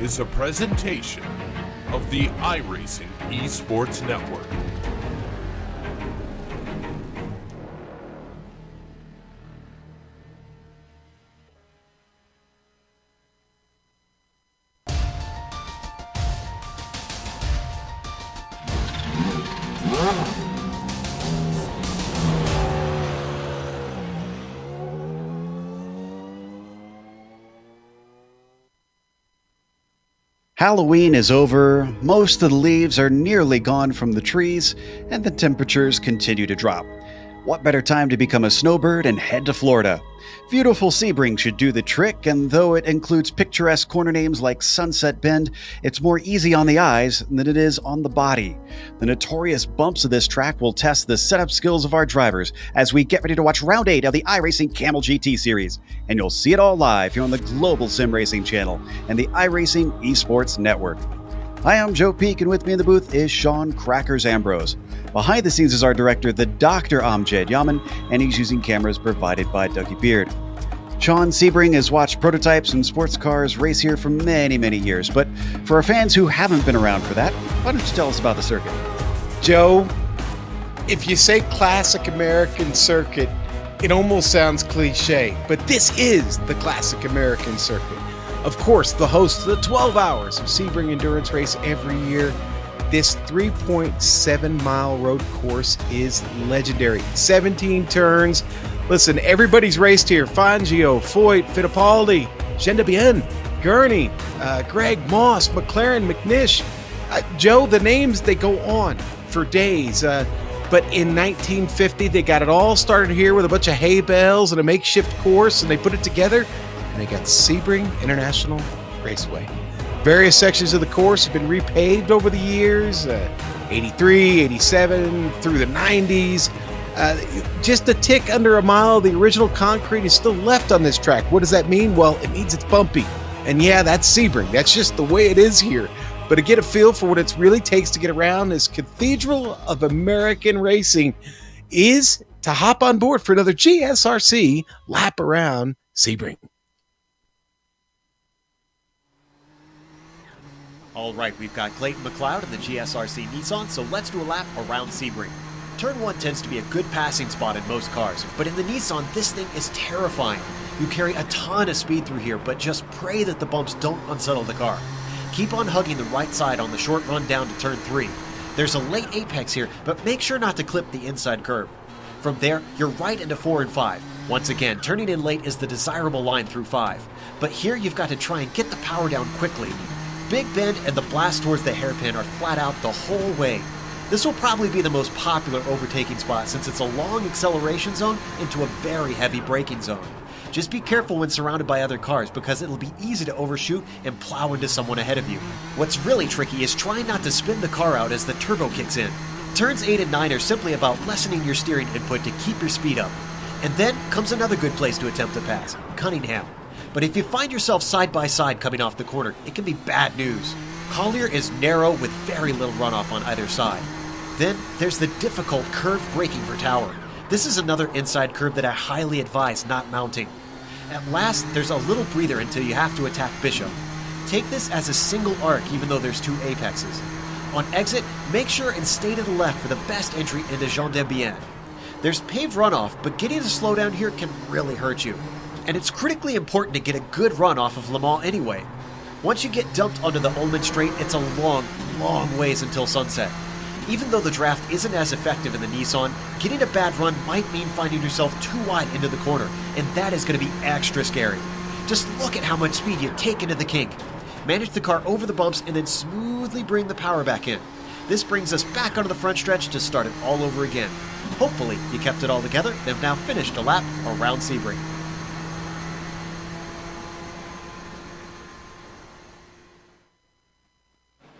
is a presentation of the iRacing Esports Network. Halloween is over, most of the leaves are nearly gone from the trees, and the temperatures continue to drop. What better time to become a snowbird and head to Florida? Beautiful Sebring should do the trick, and though it includes picturesque corner names like Sunset Bend, it's more easy on the eyes than it is on the body. The notorious bumps of this track will test the setup skills of our drivers as we get ready to watch Round 8 of the iRacing Kamel GT series. And you'll see it all live here on the Global Sim Racing channel and the iRacing Esports Network. Hi, I'm Joe Peak, and with me in the booth is Sean Crackers Ambrose. Behind the scenes is our director, the Dr. Amjad Yaman, and he's using cameras provided by Dougie Beard. Sean Sebring has watched prototypes and sports cars race here for many, many years, but for our fans who haven't been around for that, why don't you tell us about the circuit? Joe, if you say classic American circuit, it almost sounds cliche, but this is the classic American circuit. Of course, the host of the 12 hours of Sebring Endurance Race every year. This 3.7-mile road course is legendary. 17 turns. Listen, everybody's raced here. Fangio, Foyt, Fittipaldi, Gendebien, Gurney, Greg, Moss, McLaren, McNish. Joe, the names, they go on for days. But in 1950, they got it all started here with a bunch of hay bales and a makeshift course, and they put it together, and they got Sebring International Raceway. Various sections of the course have been repaved over the years, 83, 87, through the 90s. Just a tick under a mile of the original concrete is still left on this track. What does that mean? Well, it means it's bumpy. And yeah, that's Sebring. That's just the way it is here. But to get a feel for what it really takes to get around this cathedral of American racing is to hop on board for another GSRC lap around Sebring. All right, we've got Clayton McLeod in the GSRC Nissan, so let's do a lap around Sebring. Turn 1 tends to be a good passing spot in most cars, but in the Nissan, this thing is terrifying. You carry a ton of speed through here, but just pray that the bumps don't unsettle the car. Keep on hugging the right side on the short run down to turn 3. There's a late apex here, but make sure not to clip the inside curb. From there, you're right into 4 and 5. Once again, turning in late is the desirable line through 5. But here you've got to try and get the power down quickly. Big bend and the blast towards the hairpin are flat out the whole way. This will probably be the most popular overtaking spot since it's a long acceleration zone into a very heavy braking zone. Just be careful when surrounded by other cars because it'll be easy to overshoot and plow into someone ahead of you. What's really tricky is trying not to spin the car out as the turbo kicks in. Turns 8 and 9 are simply about lessening your steering input to keep your speed up. And then comes another good place to attempt to pass, Cunningham. But if you find yourself side by side coming off the corner, it can be bad news. Collier is narrow with very little runoff on either side. Then there's the difficult curved braking for Tower. This is another inside curve that I highly advise not mounting. At last, there's a little breather until you have to attack Bishop. Take this as a single arc even though there's 2 apexes. On exit, make sure and stay to the left for the best entry into Gendebien. There's paved runoff, but getting to slow down here can really hurt you. And it's critically important to get a good run off of Le Mans anyway. Once you get dumped onto the Ullman Straight, it's a long, long ways until sunset. Even though the draft isn't as effective in the Nissan, getting a bad run might mean finding yourself too wide into the corner, and that is going to be extra scary. Just look at how much speed you take into the kink. Manage the car over the bumps and then smoothly bring the power back in. This brings us back onto the front stretch to start it all over again. Hopefully you kept it all together and have now finished a lap around Sebring.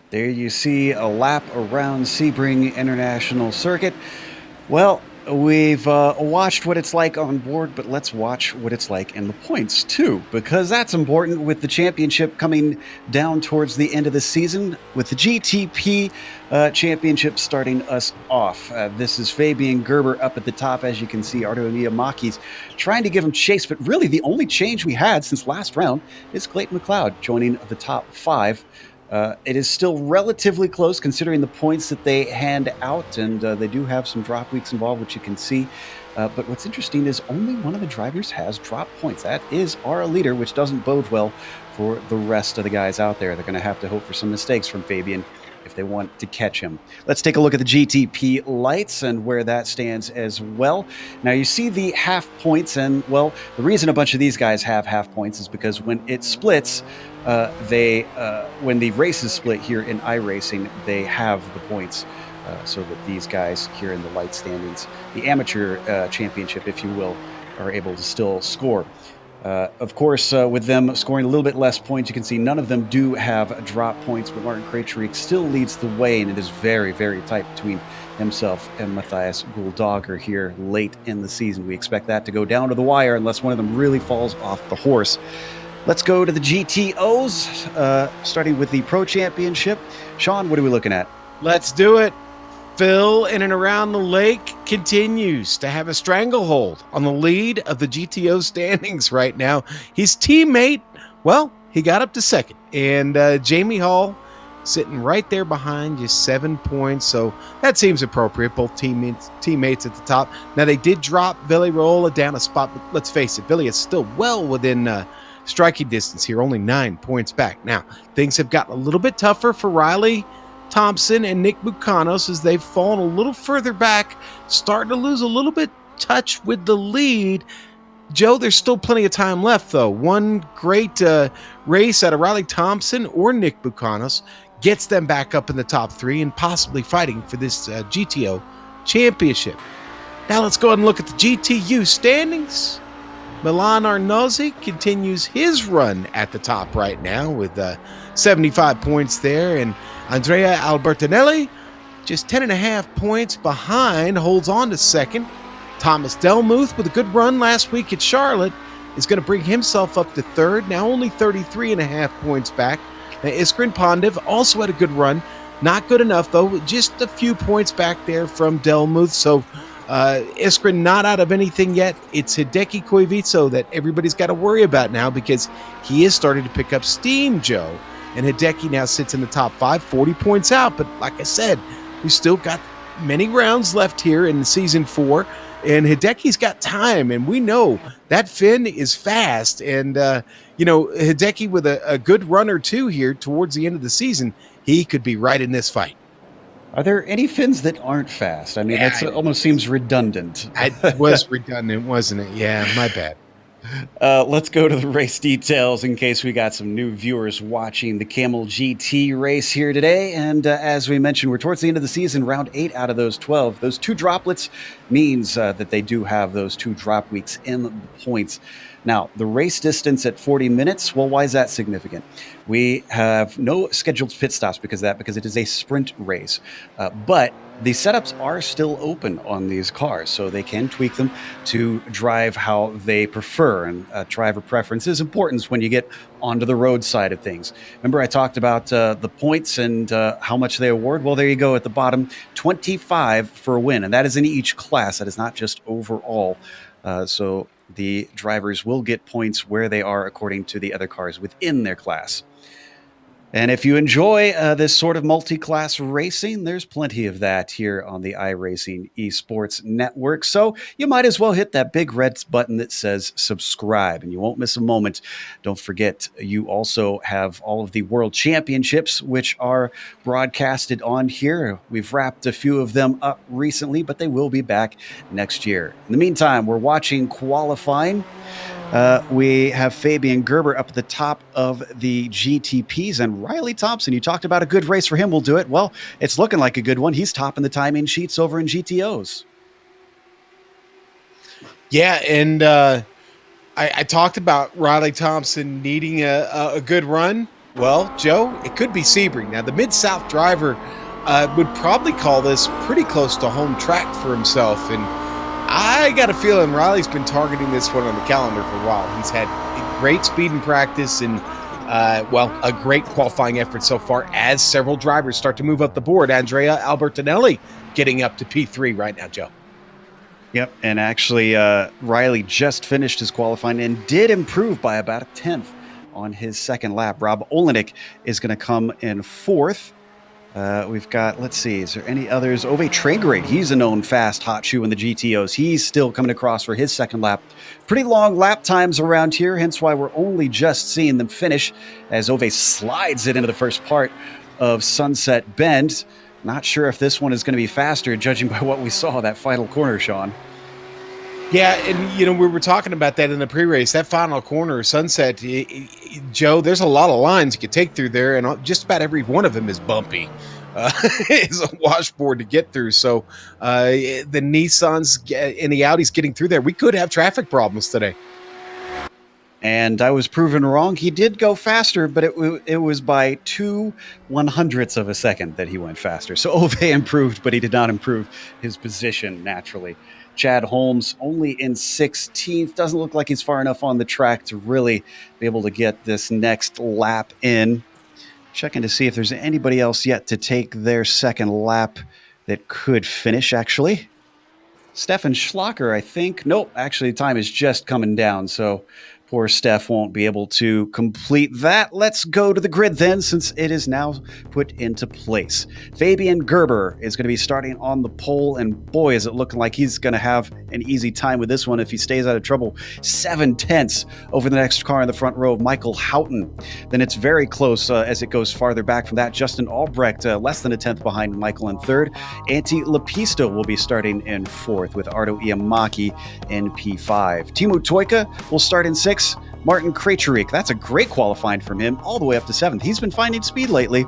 There you see a lap around Sebring International Circuit. Well, We've watched what it's like on board, but let's watch what it's like in the points too, because that's important with the championship coming down towards the end of the season, with the GTP championship starting us off. This is Fabian Gerber up at the top. As you can see, Arto Miyamaki's trying to give him chase, but really the only change we had since last round is Clayton McLeod joining the top 5. It is still relatively close considering the points that they hand out, and they do have some drop weeks involved, which you can see. But what's interesting is only one of the drivers has drop points. That is our leader, which doesn't bode well for the rest of the guys out there. They're going to have to hope for some mistakes from Fabian if they want to catch him. Let's take a look at the GTP lights and where that stands as well. Now you see the half points, and well, the reason a bunch of these guys have half points is because when it splits, when the races split here in iRacing, they have the points so that these guys here in the light standings, the amateur championship, if you will, are able to still score. Of course, with them scoring a little bit less points, you can see none of them do have drop points, but Martin Krejcik still leads the way, and it is very, very tight between himself and Matthias Guldager here late in the season. We expect that to go down to the wire unless one of them really falls off the horse. Let's go to the GTOs, starting with the Pro Championship. Sean, what are we looking at? Let's do it. Phil, in and around the lake, continues to have a stranglehold on the lead of the GTO standings right now. His teammate, well, he got up to second. And Jamie Hall sitting right there behind, just 7 points. So that seems appropriate, both teammates at the top. Now, they did drop Vili Raiola down a spot, but let's face it, Vili is still well within striking distance here, only 9 points back. Now, things have gotten a little bit tougher for Riley Thompson and Nick Buchanos as they've fallen a little further back, starting to lose a little bit touch with the lead. Joe, there's still plenty of time left, though. One great race out of Riley Thompson or Nick Buchanos gets them back up in the top 3 and possibly fighting for this GTO championship. Now let's go ahead and look at the GTU standings. Milan Arnozzi continues his run at the top right now with 75 points there, and Andrea Albertinelli, just 10.5 points behind, holds on to second. Thomas Delmuth, with a good run last week at Charlotte, is going to bring himself up to third, now only 33.5 points back. Now, Iskren Pondiv also had a good run. Not good enough, though, just a few points back there from Delmuth, so Iskren not out of anything yet. It's Hideki Koivisto that everybody's got to worry about now because he is starting to pick up steam, Joe. And Hideki now sits in the top 5, 40 points out. But like I said, we still got many rounds left here in season 4. And Hideki's got time. And we know that Finn is fast. And, Hideki with a good run or two here towards the end of the season, he could be right in this fight. Are there any Finns that aren't fast? I mean, that almost seems redundant. It was redundant, wasn't it? Yeah, my bad. Let's go to the race details in case we got some new viewers watching the Kamel GT race here today. And as we mentioned, we're towards the end of the season, round 8 out of those 12. Those 2 droplets means that they do have those 2 drop weeks in the points. Now, the race distance at 40 minutes, well, why is that significant? We have no scheduled pit stops because it is a sprint race. But the setups are still open on these cars, so they can tweak them to drive how they prefer. And driver preference is important when you get onto the road side of things. Remember I talked about the points and how much they award? Well, there you go at the bottom, 25 for a win. And that is in each class. That is not just overall. So the drivers will get points where they are according to the other cars within their class. And if you enjoy this sort of multi-class racing, there's plenty of that here on the iRacing Esports Network. So you might as well hit that big red button that says subscribe, and you won't miss a moment. Don't forget, you also have all of the World Championships, which are broadcasted on here. We've wrapped a few of them up recently, but they will be back next year. In the meantime, we're watching qualifying. We have Fabian Gerber up at the top of the GTPs, and Riley Thompson, you talked about a good race for him. We'll do it. Well, it's looking like a good one. He's topping the timing sheets over in GTOs. Yeah, and I talked about Riley Thompson needing a good run. Well, Joe, it could be Sebring. Now, the Mid-South driver would probably call this pretty close to home track for himself, and I got a feeling Riley's been targeting this one on the calendar for a while. He's had great speed in practice and, a great qualifying effort so far as several drivers start to move up the board. Andrea Albertinelli getting up to P3 right now, Joe. Yep, and actually Riley just finished his qualifying and did improve by about a 10th on his second lap. Rob Olenek is going to come in 4th. We've got, let's see, is there any others? Ove Traegerade, he's a known fast hot shoe in the GTOs. He's still coming across for his second lap. Pretty long lap times around here, hence why we're only just seeing them finish as Ove slides it into the first part of Sunset Bend. Not sure if this one is going to be faster, judging by what we saw that final corner, Sean. Yeah, and, we were talking about that in the pre-race. That final corner, Sunset, Joe, there's a lot of lines you could take through there, and just about every one of them is bumpy. It's a washboard to get through. So the Nissans and the Audis getting through there, we could have traffic problems today. And I was proven wrong. He did go faster, but it was by 2/100ths of a second that he went faster. So Ove improved, but he did not improve his position naturally. Chad Holmes only in 16th. Doesn't look like he's far enough on the track to really be able to get this next lap in. Checking to see if there's anybody else yet to take their second lap that could finish, actually. Stefan Schlacker, I think. Nope, actually, time is just coming down, so poor Steph won't be able to complete that. Let's go to the grid then, since it is now put into place. Fabian Gerber is going to be starting on the pole, and boy, is it looking like he's going to have an easy time with this one if he stays out of trouble. 7/10 over the next car in the front row of Michael Houghton. Then it's very close as it goes farther back from that. Justin Albrecht, less than a 10th behind Michael in 3rd. Antti Lepisto will be starting in 4th with Arto Iamaki in P5. Timo Toika will start in 6th. Martin Krejcik, that's a great qualifying from him, all the way up to 7th. He's been finding speed lately.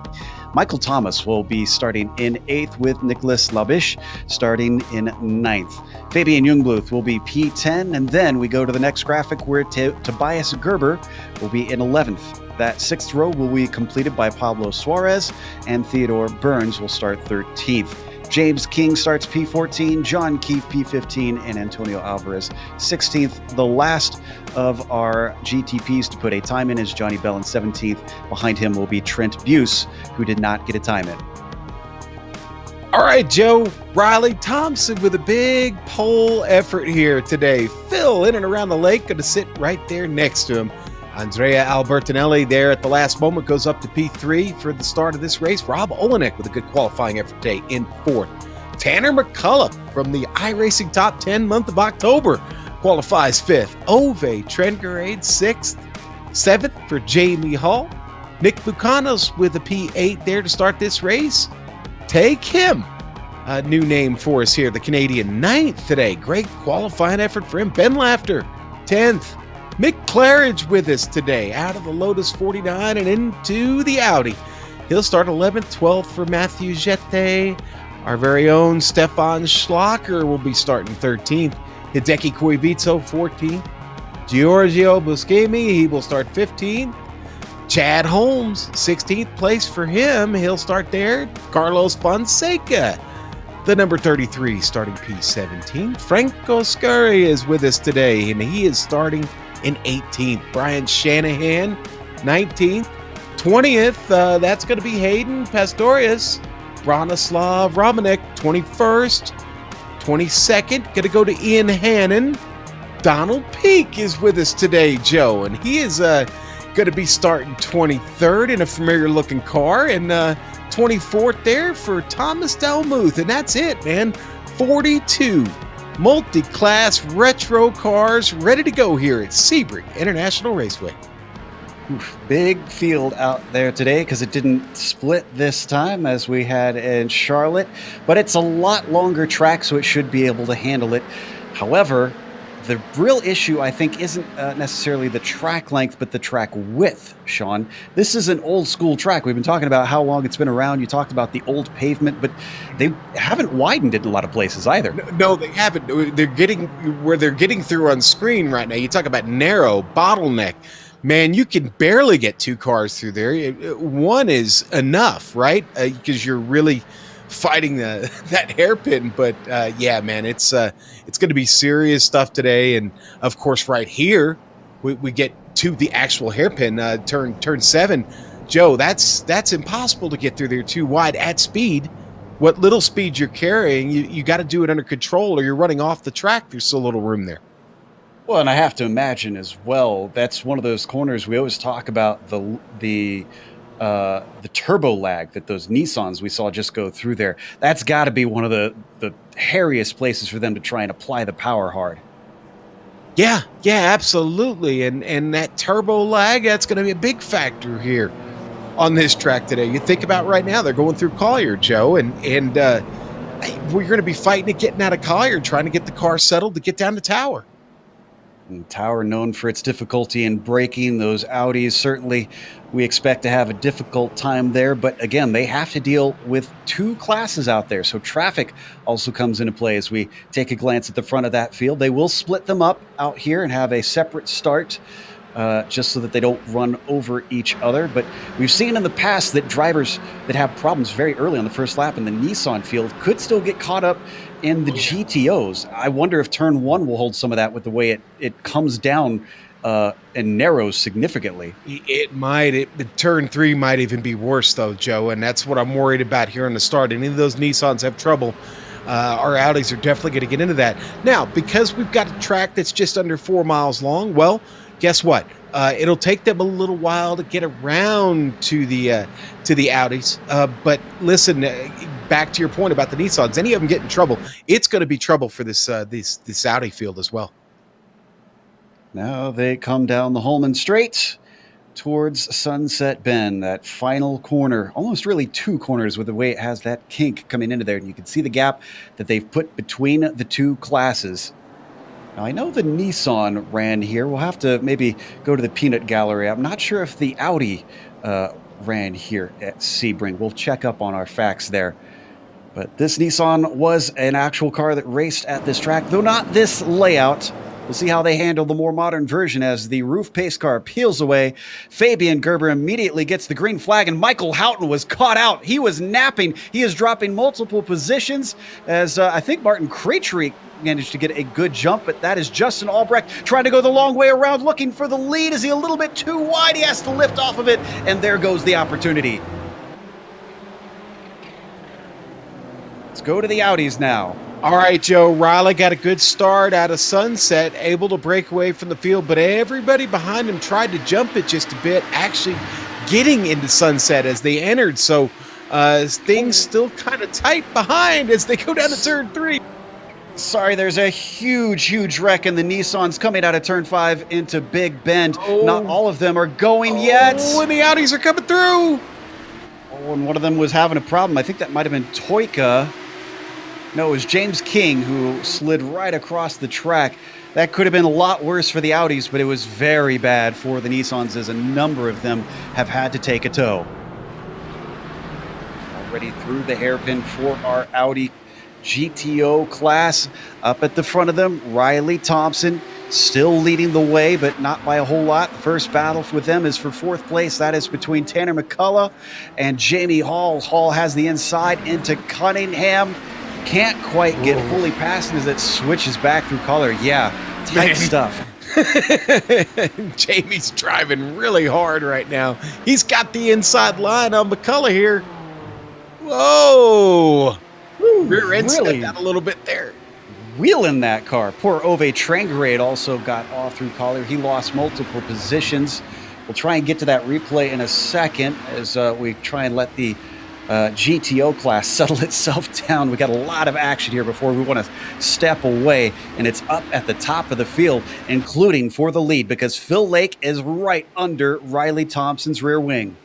Michael Thomas will be starting in 8th with Nicholas Labish starting in 9th. Fabian Jungbluth will be P10, and then we go to the next graphic where Tobias Gerber will be in 11th. That 6th row will be completed by Pablo Suarez, and Theodore Burns will start 13th. James King starts P14, John Keefe P15, and Antonio Alvarez 16th. The last of our GTPs to put a time in is Johnny Bell in 17th. Behind him will be Trent Buse, who did not get a time in. All right, Joe. Riley Thompson with a big pole effort here today. Phil in and around the lake, going to sit right there next to him. Andrea Albertinelli there at the last moment goes up to P3 for the start of this race. Rob Olenek with a good qualifying effort today in 4th. Tanner McCullough from the iRacing Top 10 month of October qualifies 5th. Ove Traegerade 6th. 7th for Jamie Hall. Nick Buchanos with a P8 there to start this race. Take him. A new name for us here, the Canadian 9th today. Great qualifying effort for him. Ben Laughter 10th. Mick Claridge with us today, out of the Lotus 49 and into the Audi. He'll start 11th, 12th for Matthew Jette. Our very own Stefan Schlacker will be starting 13th. Hideki Koivisto, 14th. Giorgio Buscemi, he will start 15th. Chad Holmes, 16th place for him. He'll start there. Carlos Fonseca, the number 33, starting P17. Franco Scurry is with us today, and he is starting in 18th. Brian Shanahan, 19th. 20th, that's going to be Hayden Pastorius. Bronislav Romanek, 21st. 22nd, going to go to Ian Hannon. Donald Peake is with us today, Joe, and he is going to be starting 23rd in a familiar-looking car, and 24th there for Thomas Delmuth, and that's it, man. 42 multi-class retro cars ready to go here at Sebring International Raceway. Big field out there today because it didn't split this time as we had in Charlotte, but it's a lot longer track, so it should be able to handle it. However, the real issue, I think, isn't necessarily the track length, but the track width, Sean. This is an old school track. We've been talking about how long it's been around. You talked about the old pavement, but they haven't widened it in a lot of places either. No, they haven't. They're getting through on screen right now. You talk about narrow, bottleneck. Man, you can barely get 2 cars through there. One is enough, right? Because you're really fighting that hairpin. But yeah, man, it's going to be serious stuff today. And of course, right here, we get to the actual hairpin, turn 7. Joe, that's impossible to get through there too wide at speed. What little speed you're carrying, you got to do it under control, or you're running off the track. There's so little room there. Well, and I have to imagine as well, that's one of those corners we always talk about, the turbo lag that those Nissans we saw just go through there. That's got to be one of the hairiest places for them to try and apply the power hard. Yeah, absolutely. And that turbo lag, that's going to be a big factor here on this track today. You think about right now, they're going through Collier, Joe, and we're going to be fighting it getting out of Collier, trying to get the car settled to get down to Tower. And Tower, known for its difficulty in braking, those Audis, certainly we expect to have a difficult time there. But again, they have to deal with 2 classes out there. So traffic also comes into play as we take a glance at the front of that field. They will split them up out here and have a separate start, just so that they don't run over each other. But we've seen in the past that drivers that have problems very early on the first lap in the Nissan field could still get caught up in the GTOs. I wonder if turn 1 will hold some of that with the way it comes down and narrows significantly. It might. Turn 3 might even be worse, though, Joe, and that's what I'm worried about here in the start. Any of those Nissans have trouble, our Audis are definitely going to get into that. Now, because we've got a track that's just under 4 miles long, well, guess what? It'll take them a little while to get around to the Audis. But listen, back to your point about the Nissans. Any of them get in trouble, it's going to be trouble for this Audi field as well. Now they come down the Holman Straight towards Sunset Bend, that final corner, almost really 2 corners with the way it has that kink coming into there. And you can see the gap that they've put between the 2 classes. Now, I know the Nissan ran here. We'll have to maybe go to the peanut gallery. I'm not sure if the Audi ran here at Sebring. We'll check up on our facts there. But this Nissan was an actual car that raced at this track, though not this layout. We'll see how they handle the more modern version as the roof pace car peels away. Fabian Gerber immediately gets the green flag, and Michael Houghton was caught out. He was napping. He is dropping multiple positions as I think Martin Krejcik managed to get a good jump, but that is Justin Albrecht trying to go the long way around, looking for the lead. Is he a little bit too wide? He has to lift off of it, and there goes the opportunity. Let's go to the Audis now. All right, Joe. Riley got a good start out of Sunset, able to break away from the field, but everybody behind him tried to jump it just a bit, actually getting into Sunset as they entered. So things still kind of tight behind as they go down to turn 3. Sorry, there's a huge wreck in the Nissans coming out of turn 5 into Big Bend. Not all of them are going yet. Oh, and the Audis are coming through. Oh, and one of them was having a problem. I think that might have been Toyka. No, it was James King who slid right across the track. That could have been a lot worse for the Audis, but it was very bad for the Nissans as a number of them have had to take a tow. Already through the hairpin for our Audi GTO class. Up at the front of them, Riley Thompson still leading the way, but not by a whole lot. The first battle with them is for 4th place. That is between Tanner McCullough and Jamie Hall. Hall has the inside into Cunningham. Can't quite get fully past as it switches back through Collier. Yeah, tight stuff. Jamie's driving really hard right now. He's got the inside line on McCullough here. Whoa! Rear end stepped out a little bit there. Wheeling that car. Poor Ove Trangerade also got off through Collier. He lost multiple positions. We'll try and get to that replay in a second as we try and let the GTO class settle itself down. We got a lot of action here before we want to step away, and it's up at the top of the field, including for the lead, because Phil Lake is right under Riley Thompson's rear wing.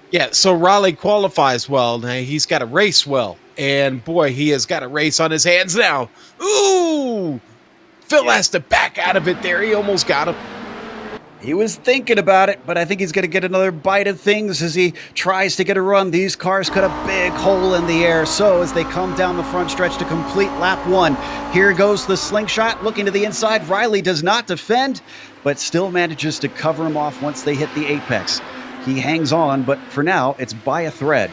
Yeah, so Riley qualifies well. Now he's got to race well, and boy, he has got a race on his hands now. Ooh! Phil has to back out of it there. He almost got him. He was thinking about it, but I think he's going to get another bite of things as he tries to get a run. These cars cut a big hole in the air. So as they come down the front stretch to complete lap 1, here goes the slingshot looking to the inside. Riley does not defend, but still manages to cover him off once they hit the apex. He hangs on, but for now, it's by a thread.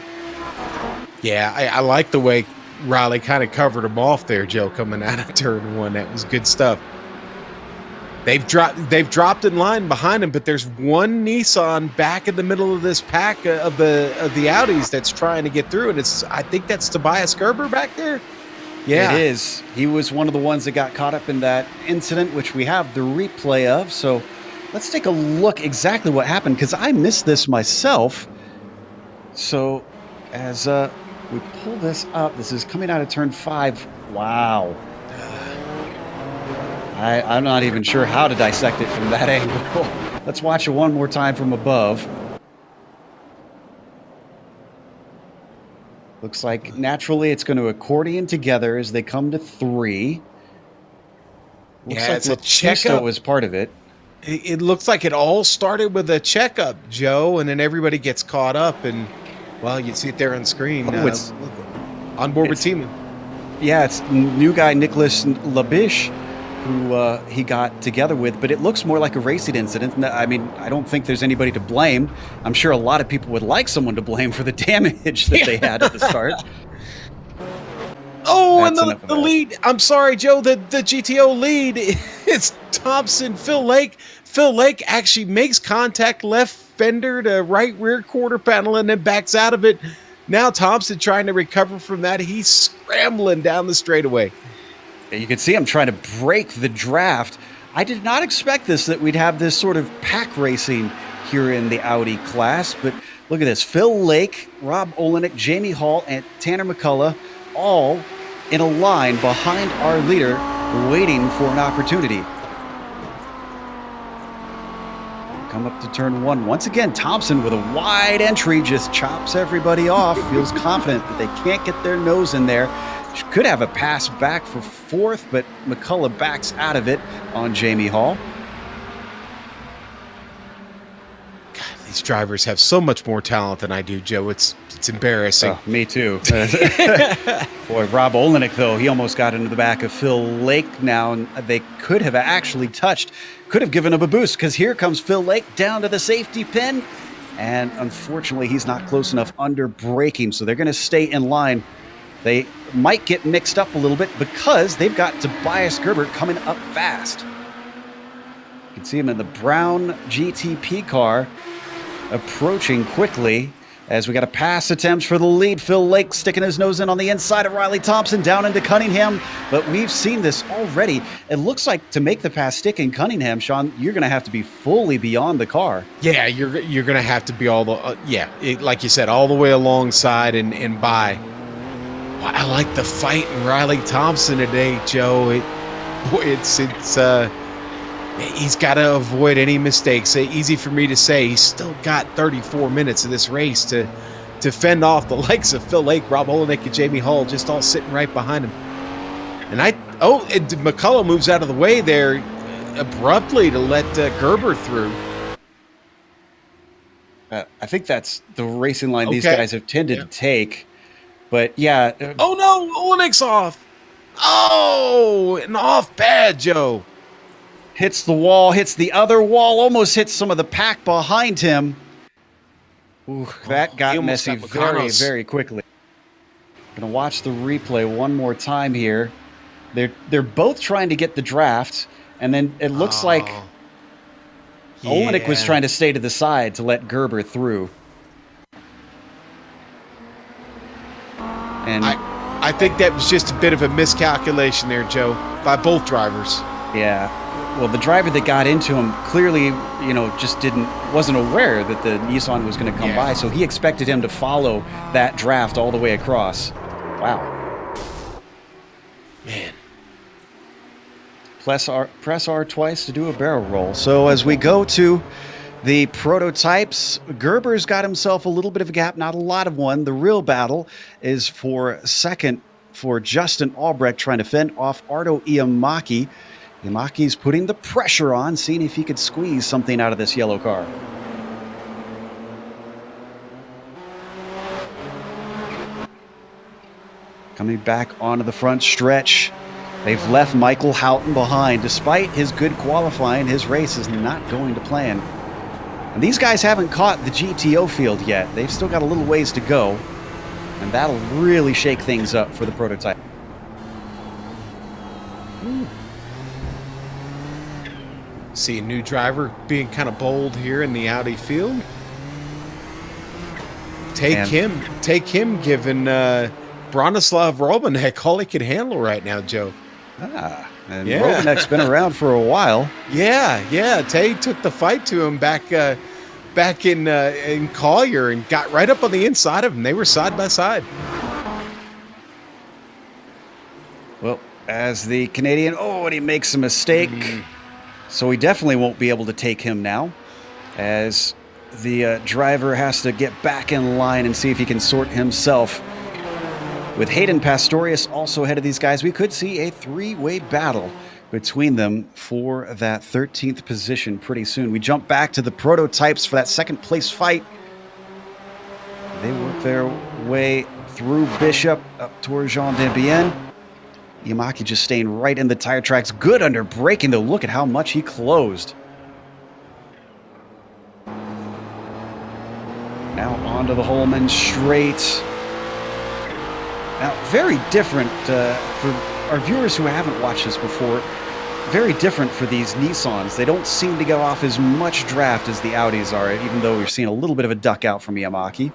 Yeah, I like the way Riley kind of covered him off there, Joe, coming out of turn 1. That was good stuff. They've dropped in line behind him, but there's one Nissan back in the middle of this pack of the Audis that's trying to get through, and I think that's Tobias Gerber back there. Yeah, it is. He was one of the ones that got caught up in that incident, which we have the replay of. So let's take a look exactly what happened, because I missed this myself. So as we pull this up, this is coming out of turn 5. Wow. I'm not even sure how to dissect it from that angle. Let's watch it one more time from above. Looks like naturally it's going to accordion together as they come to 3. Looks yeah, like it's a checkup. was part of it. It looks like it all started with a checkup, Joe, and then everybody gets caught up, and well, you see it there on screen. It's on board with team. Yeah, it's new guy Nicholas Labiche, who he got together with, but it looks more like a racing incident. I mean, I don't think there's anybody to blame. I'm sure a lot of people would like someone to blame for the damage that they had at the start. Oh, that's and the lead. I'm sorry, Joe. The GTO lead is Thompson, Phil Lake. Phil Lake actually makes contact left fender to right rear quarter panel and then backs out of it. Now Thompson trying to recover from that. He's scrambling down the straightaway. You can see him trying to break the draft. I did not expect this, that we'd have this sort of pack racing here in the Audi class, but look at this. Phil Lake, Rob Olenek, Jamie Hall, and Tanner McCullough all in a line behind our leader waiting for an opportunity. Come up to turn 1. Once again, Thompson with a wide entry just chops everybody off, feels confident that they can't get their nose in there. Could have a pass back for 4th, but McCullough backs out of it on Jamie Hall. God, these drivers have so much more talent than I do, Joe. It's embarrassing. Oh, me too. Boy, Rob Olenek, though, he almost got into the back of Phil Lake now, and they could have actually could have given him a boost, because here comes Phil Lake down to the safety pin, and unfortunately he's not close enough under braking, so they're going to stay in line. They might get mixed up a little bit because they've got Tobias Gerber coming up fast. You can see him in the brown GTP car approaching quickly as we got a pass attempts for the lead. Phil Lake sticking his nose in on the inside of Riley Thompson down into Cunningham, but we've seen this already. It looks like to make the pass stick in Cunningham, Sean, you're going to have to be fully beyond the car. Yeah, you're going to have to be all the like you said, all the way alongside and by. I like the fight in Riley Thompson today, Joe. He's got to avoid any mistakes. Easy for me to say. He's still got 34 minutes of this race to fend off the likes of Phil Lake, Rob Olenek, and Jamie Hall, just all sitting right behind him. And McCullough moves out of the way there abruptly to let Gerber through. I think that's the racing line these guys have tended to take. But yeah. Oh no, Olenik's off. Oh, and off bad, Joe. Hits the wall, hits the other wall, almost hits some of the pack behind him. Ooh, that got messy very, very quickly. Gonna watch the replay one more time here. They're both trying to get the draft, and then it looks like Olenek was trying to stay to the side to let Gerber through. And I think that was just a bit of a miscalculation there, Joe, by both drivers. Yeah. Well, the driver that got into him clearly, just wasn't aware that the Nissan was going to come by, so he expected him to follow that draft all the way across. Wow. Man. Press R twice to do a barrel roll. So as we go to the prototypes, Gerber's got himself a little bit of a gap, not a lot of one. The real battle is for second for Justin Albrecht, trying to fend off Ardo Iamaki. Iamaki's putting the pressure on, seeing if he could squeeze something out of this yellow car. Coming back onto the front stretch. They've left Michael Houghton behind. Despite his good qualifying, his race is not going to plan. And these guys haven't caught the GTO field yet. They've still got a little ways to go. And that'll really shake things up for the prototype. See a new driver being kind of bold here in the Audi field. Take him, giving Bronislav Romanek all he can handle right now, Joe. And Romanek's been around for a while. Yeah. Tay took the fight to him back in Collier and got right up on the inside of him. They were side by side. Well, as the Canadian, and he makes a mistake. So he definitely won't be able to take him now, as the driver has to get back in line and see if he can sort himself. With Hayden Pastorius also ahead of these guys, we could see a three-way battle between them for that 13th position pretty soon. We jump back to the prototypes for that second place fight. They work their way through Bishop up towards Jean Debienne. Yamaki just staying right in the tire tracks. Good under braking, though. Look at how much he closed. Now onto the Holman straight. Now, very different for our viewers who haven't watched this before. Very different for these Nissans. They don't seem to go off as much draft as the Audis are, even though we're seeing a little bit of a duck out from Yamaki.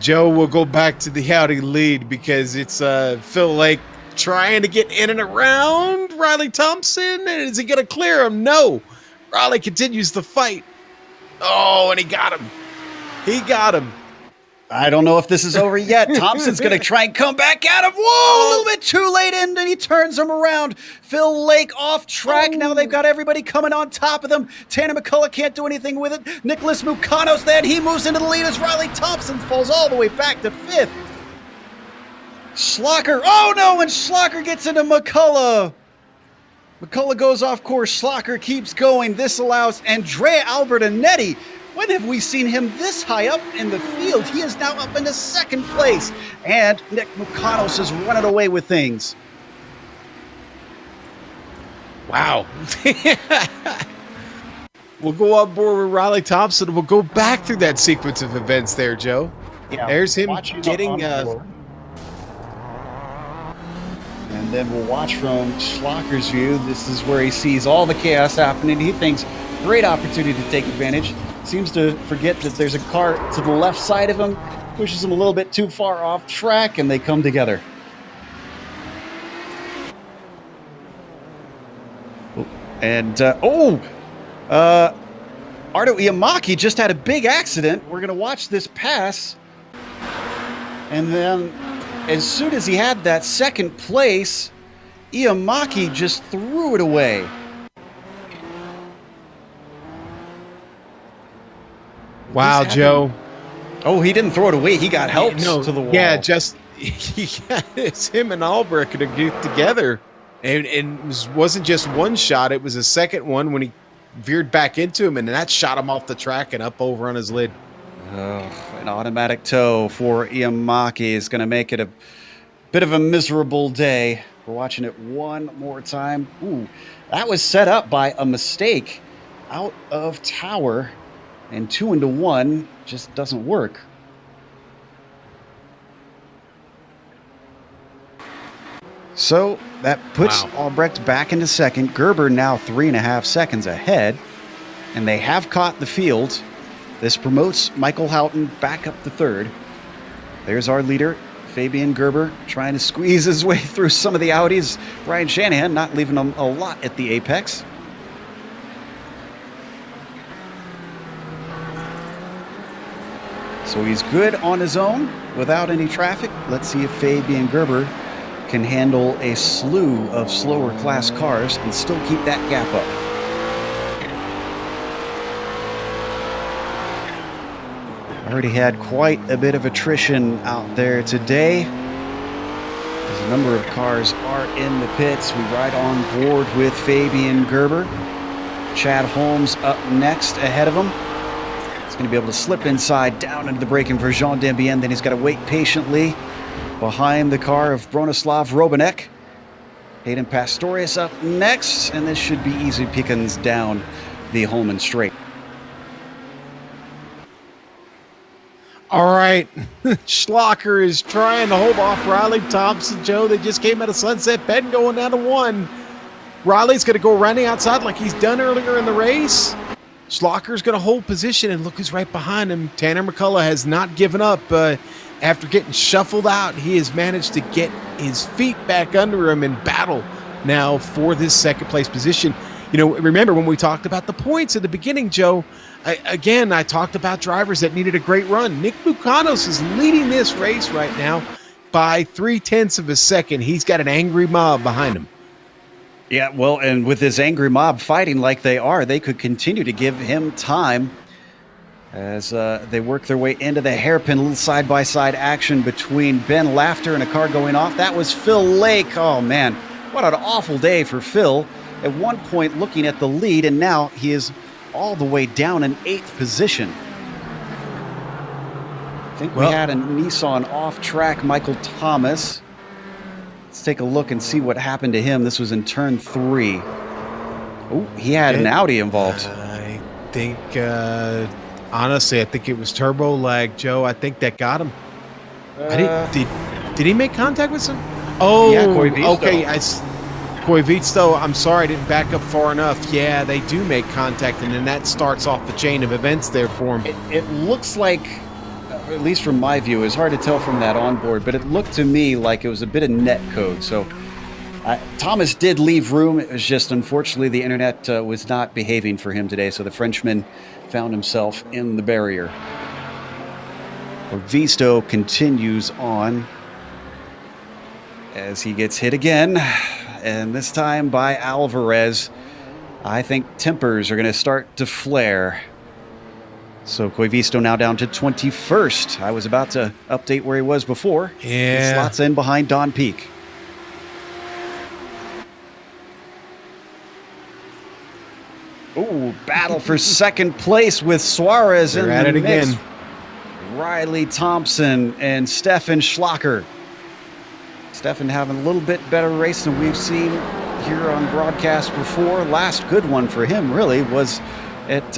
Joe will go back to the Audi lead because it's Phil Lake trying to get in and around Riley Thompson. And is he going to clear him? No. Riley continues the fight. Oh, and he got him. He got him. I don't know if this is over yet. Thompson's going to try and come back at him. Whoa, a little bit too late in, and he turns him around. Phil Lake off track. Now they've got everybody coming on top of them. Tanner McCullough can't do anything with it. Nicholas Mukanos then, he moves into the lead as Riley Thompson falls all the way back to 5th. Schlocker, oh no, and Schlocker gets into McCullough. McCullough goes off course. Schlocker keeps going. This allows Andrea Albertinetti. When have we seen him this high up in the field? He is now up into 2nd place. And Nick Mukanos is running away with things. Wow. We'll go on board with Riley Thompson. We'll go back through that sequence of events there, Joe. Yeah, there's him getting... and then we'll watch from Schlocker's view. This is where he sees all the chaos happening. He thinks, great opportunity to take advantage. Seems to forget that there's a car to the left side of him, pushes him a little bit too far off track, and they come together. And, Ardo Yamaki just had a big accident. We're going to watch this pass. And then, as soon as he had that 2nd place, Yamaki just threw it away. Wow, Joe. Oh, he didn't throw it away. He got helped to the wall. Yeah, it's him and Albrecht to get together. And it wasn't just one shot. It was a second one when he veered back into him, and that shot him off the track and up over on his lid. An automatic tow for Yamaki is going to make it a bit of a miserable day. We're watching it one more time. Ooh, that was set up by a mistake out of tower. And 2 into 1 just doesn't work. So that puts Albrecht back into 2nd. Gerber now 3.5 seconds ahead. And they have caught the field. This promotes Michael Houghton back up to 3rd. There's our leader, Fabian Gerber, trying to squeeze his way through some of the Audis. Brian Shanahan not leaving them a lot at the apex. So he's good on his own without any traffic. Let's see if Fabian Gerber can handle a slew of slower class cars and still keep that gap up. Already had quite a bit of attrition out there today. As a number of cars are in the pits. We ride on board with Fabian Gerber. Chad Holmes up next ahead of him. Going to be able to slip inside down into the braking for Jean Debienne. Then he's got to wait patiently behind the car of Bronislav Robanek. Hayden Pastorius up next, and this should be easy pickings down the Holman straight. All right. Schlocker is trying to hold off Riley Thompson, Joe. They just came out of Sunset Bend going down to 1. Riley's going to go around the outside like he's done earlier in the race. Schlocker's going to hold position, and look who's right behind him. Tanner McCullough has not given up. After getting shuffled out, he has managed to get his feet back under him and battle now for this second place position. You know, remember when we talked about the points at the beginning, Joe? I talked about drivers that needed a great run. Nick Bucanos is leading this race right now by 0.3 of a second. He's got an angry mob behind him. Yeah, well, and with this angry mob fighting like they are, they could continue to give him time as they work their way into the hairpin. Little side-by-side action between Ben Laughter and a car going off. That was Phil Lake. Oh, man, what an awful day for Phil. At one point looking at the lead, and now he is all the way down in 8th position. I think we had a Nissan off-track, Michael Thomas. Let's take a look and see what happened to him. This was in turn 3. Oh, he had an Audi involved. I think, honestly, I think it was turbo lag, Joe. I think that got him. Did he make contact with some? Oh, yeah, okay. Koivisto, I'm sorry, I didn't back up far enough. Yeah, they do make contact, and then that starts off the chain of events there for him. It looks like, at least from my view, it's hard to tell from that onboard, but it looked to me like it was a bit of net code. So Thomas did leave room. It was just, unfortunately, the internet was not behaving for him today, so the Frenchman found himself in the barrier. Visto continues on as he gets hit again, and this time by Alvarez. I think tempers are going to start to flare. So Koivisto now down to 21st. I was about to update where he was before. Yeah. He slots in behind Don Peak. Ooh, battle for second place with Suarez in the mix. Again. Riley Thompson and Stefan Schlocker. Stefan having a little bit better race than we've seen here on broadcast before. Last good one for him really was at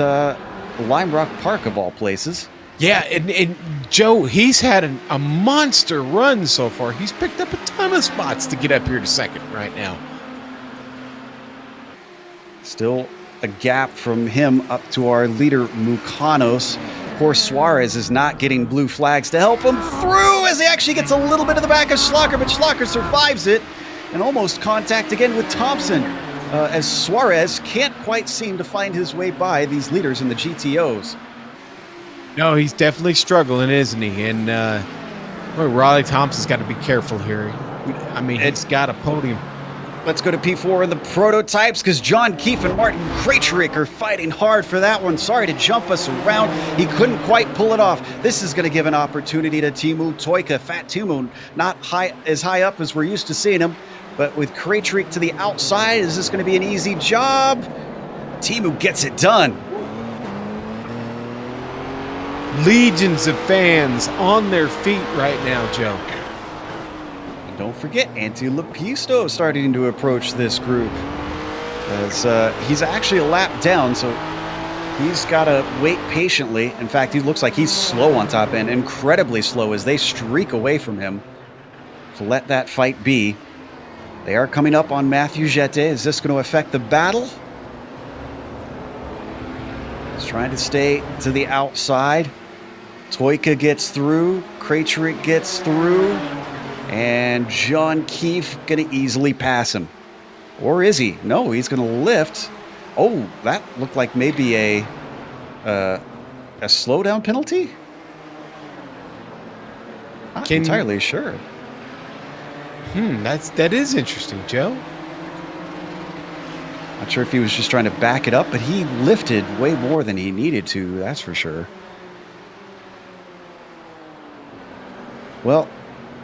Lime Rock Park of all places. Yeah, and Joe, he's had a monster run so far. He's picked up a ton of spots to get up here to second right now. Still a gap from him up to our leader, Mucanos. Of course, Suarez is not getting blue flags to help him through as he actually gets a little bit of the back of Schlocker, but Schlocker survives it and almost contact again with Thompson. As Suarez can't quite seem to find his way by these leaders in the GTOs. No, he's definitely struggling, isn't he? And Riley Thompson's got to be careful here. I mean, he's got a podium. Let's go to P4 in the prototypes because John Keefe and Martin Krejcik are fighting hard for that one. Sorry to jump us around. He couldn't quite pull it off. This is going to give an opportunity to Teemu Toika. Fat Teemu, not as high up as we're used to seeing him. But with Krejcik to the outside, is this going to be an easy job? Teemu gets it done. Legions of fans on their feet right now, Joe. And don't forget, Antti Lepisto starting to approach this group. As he's actually a lap down, so he's got to wait patiently. In fact, he looks like he's slow on top end, incredibly slow as they streak away from him. So let that fight be. They are coming up on Matthew Jette. Is this going to affect the battle? He's trying to stay to the outside. Toika gets through. Krejcik gets through. And John Keefe going to easily pass him. Or is he? No, he's going to lift. Oh, that looked like maybe a slowdown penalty? Not entirely sure. That is interesting, Joe. Not sure if he was just trying to back it up, but he lifted way more than he needed to, that's for sure. Well,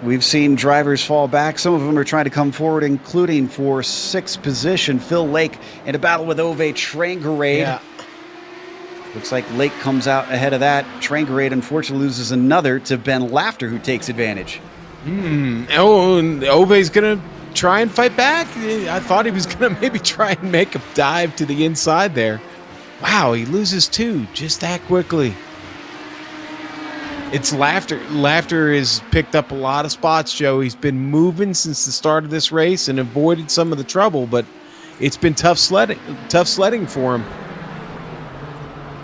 we've seen drivers fall back. Some of them are trying to come forward, including for 6th position, Phil Lake in a battle with Ove Trangerade. Yeah. Looks like Lake comes out ahead of that. Trangerade unfortunately loses another to Ben Laughter, who takes advantage. Oh, and Ove's going to try and fight back. I thought he was going to maybe try and make a dive to the inside there. Wow, he loses 2 just that quickly. It's Laughter. Laughter has picked up a lot of spots, Joe. He's been moving since the start of this race and avoided some of the trouble, but it's been tough sledding for him.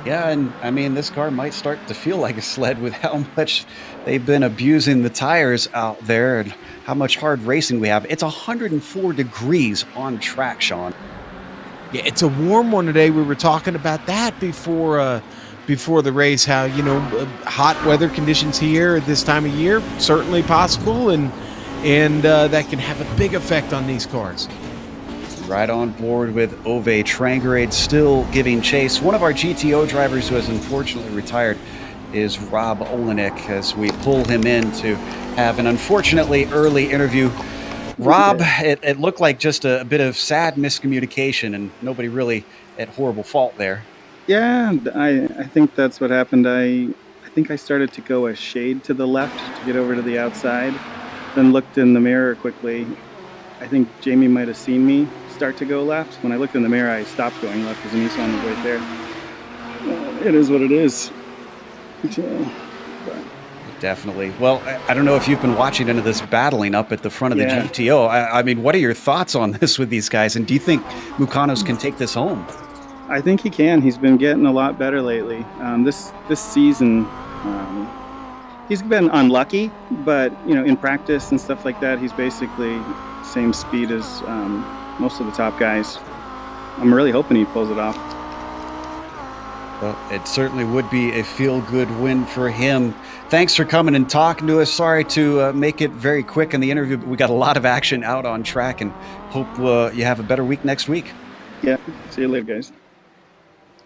Yeah, and I mean, this car might start to feel like a sled with how much they've been abusing the tires out there and how much hard racing we have. It's 104 degrees on track, Sean. Yeah, it's a warm one today. We were talking about that before the race, how, you know, hot weather conditions here at this time of year, certainly possible, and that can have a big effect on these cars. Right on board with Ove Trangerade, still giving chase. One of our GTO drivers who has unfortunately retired is Rob Olenek, as we pull him in to have an unfortunately early interview. Rob, it looked like just a bit of sad miscommunication and nobody really at horrible fault there. Yeah, I think that's what happened. I think I started to go a shade to the left to get over to the outside, then looked in the mirror quickly. I think Jamie might have seen me start to go left. When I looked in the mirror, I stopped going left because the Nissan was right there. It is what it is. Definitely. Well, I don't know if you've been watching into this battling up at the front of the GTO. I mean, what are your thoughts on this with these guys? And do you think Mukanos can take this home? I think he can. He's been getting a lot better lately. This season, he's been unlucky, but you know, in practice and stuff like that, he's basically same speed as most of the top guys. I'm really hoping he pulls it off. Well, it certainly would be a feel-good win for him. Thanks for coming and talking to us. Sorry to make it very quick in the interview, but we got a lot of action out on track, and hope you have a better week next week. Yeah, see you later, guys.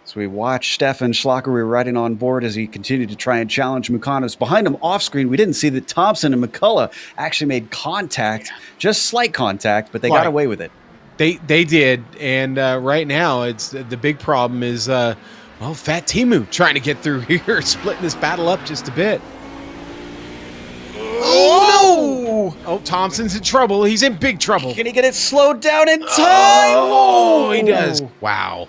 So we watched Stefan Schlacker riding on board as he continued to try and challenge Mukanos. Behind him off screen, we didn't see that Thompson and McCullough actually made contact, just slight contact, but they got away with it. They did, and right now it's the big problem is well, Fat Timu trying to get through here, splitting this battle up just a bit. Oh no! Oh, Thompson's in trouble. He's in big trouble. Can he get it slowed down in time? Oh, he does. Wow.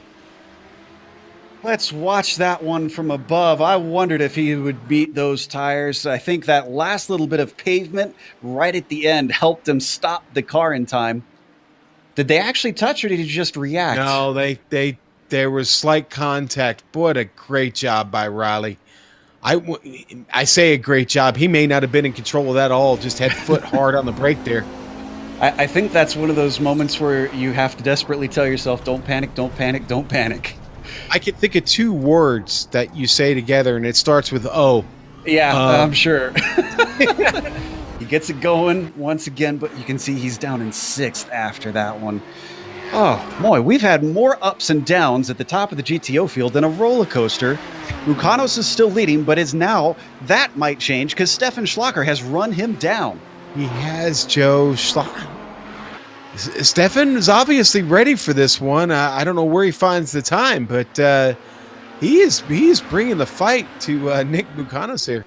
Let's watch that one from above. I wondered if he would beat those tires. I think that last little bit of pavement right at the end helped him stop the car in time. Did they actually touch, or did he just react? No, there was slight contact. Boy, what a great job by Riley. I say a great job. He may not have been in control of that at all, just had foot hard on the brake there. I think that's one of those moments where you have to desperately tell yourself, don't panic, don't panic, don't panic. I can think of two words that you say together, and it starts with O. Yeah, I'm sure. He gets it going once again, but you can see he's down in 6th after that one. Oh, boy, we've had more ups and downs at the top of the GTO field than a roller coaster. Mukanos is still leading, but that might change because Stefan Schlacker has run him down. He has, Joe. Stefan is obviously ready for this one. I don't know where he finds the time, but he is bringing the fight to Nick Mukanos here.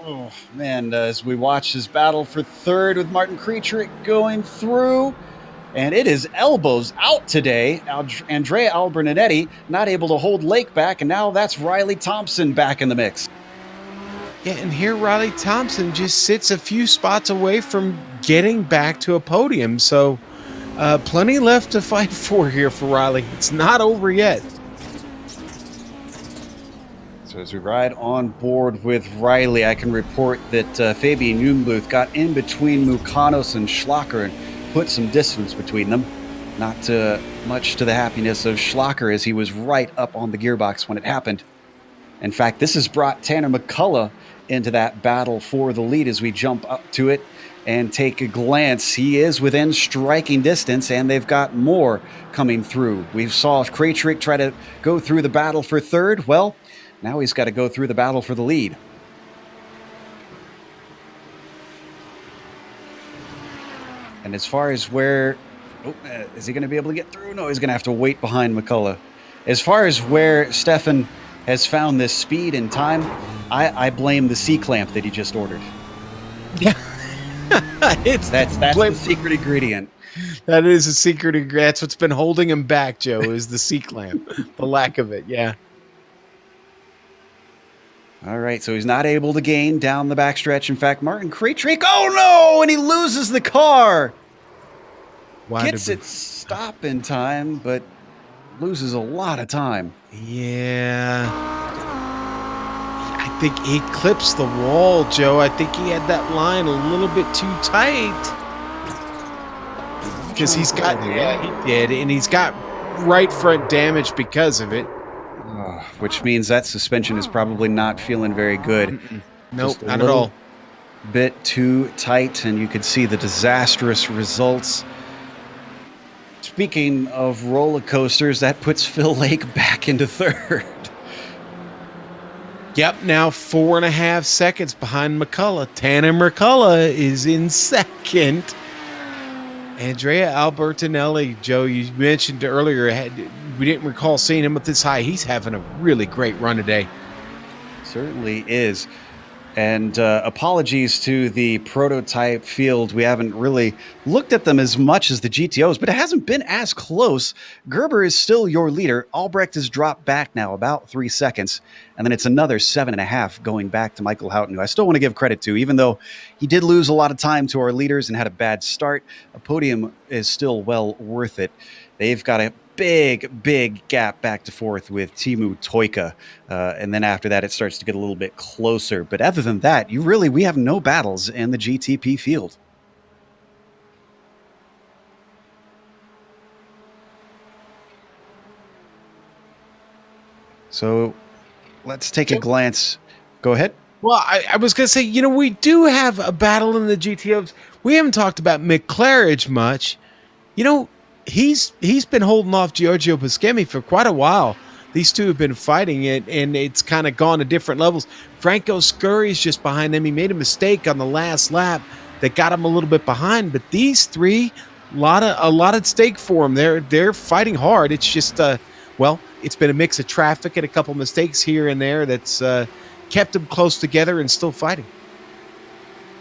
Oh, man, as we watch this battle for 3rd with Martin Creatrick going through, and it is elbows out today. Andrea Albernanetti not able to hold Lake back, and now that's Riley Thompson back in the mix. Yeah, and here Riley Thompson just sits a few spots away from getting back to a podium, so plenty left to fight for here for Riley. It's not over yet. So as we ride on board with Riley, I can report that Fabian Jungluth got in between Mukanos and Schlacker and put some distance between them. Not much to the happiness of Schlacker, as he was right up on the gearbox when it happened. In fact, this has brought Tanner McCullough into that battle for the lead as we jump up to it and take a glance. He is within striking distance, and they've got more coming through. We saw Creatrick try to go through the battle for 3rd. Well, now he's got to go through the battle for the lead. And as far as where... is he going to be able to get through? No, he's going to have to wait behind McCullough. As far as where Stefan has found this speed and time, I blame the C-clamp that he just ordered. Yeah. That's the secret ingredient. That is a secret ingredient. That's what's been holding him back, Joe, is the C-clamp. The lack of it, yeah. All right, so he's not able to gain down the backstretch. In fact, Martin Krejcik, oh no, and he loses the car. Gets it stop in time, but loses a lot of time. Yeah. I think he clips the wall, Joe. I think he had that line a little bit too tight. Because he's got, yeah, he did, and he's got right front damage because of it. Which means that suspension is probably not feeling very good. Nope, not at all. Bit too tight, and you could see the disastrous results. Speaking of roller coasters, that puts Phil Lake back into third. Yep, now 4.5 seconds behind McCullough. Tanner McCullough is in second. Andrea Albertinelli, Joe, you mentioned earlier, we didn't recall seeing him at this high. He's having a really great run today. Certainly is. And apologies to the prototype field. We haven't really looked at them as much as the GTOs, but it hasn't been as close. Gerber is still your leader. Albrecht has dropped back now about 3 seconds. And then it's another 7.5 going back to Michael Houghton, who I still want to give credit to, even though he did lose a lot of time to our leaders and had a bad start. A podium is still well worth it. They've got a big gap back to fourth with Timu Toika. And then after that, it starts to get a little bit closer. But other than that, we have no battles in the GTP field. So let's take a glance. Go ahead. Well, I was going to say, we do have a battle in the GTOs. We haven't talked about McClarridge much. He's been holding off Giorgio Buscemi for quite a while. These two have been fighting it, and it's kind of gone to different levels. Franco Scurry's just behind them. He made a mistake on the last lap that got him a little bit behind. But these three, a lot at stake for them. They're fighting hard. It's just it's been a mix of traffic and a couple mistakes here and there that's kept them close together and still fighting.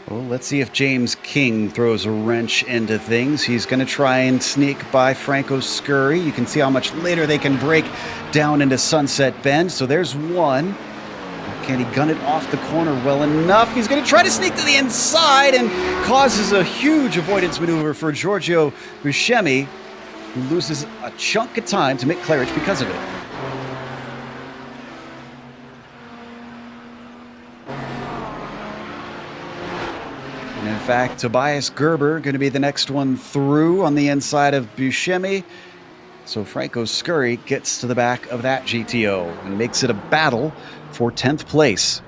Well, let's see if James King throws a wrench into things. He's going to try and sneak by Franco Scurry. You can see how much later they can break down into Sunset Bend. So there's one. Can he gun it off the corner well enough? He's going to try to sneak to the inside and causes a huge avoidance maneuver for Giorgio Buscemi, who loses a chunk of time to Mick Claridge because of it. In fact, Tobias Gerber going to be the next one through on the inside of Buscemi. So Franco Scurry gets to the back of that GTO and makes it a battle for 10th place.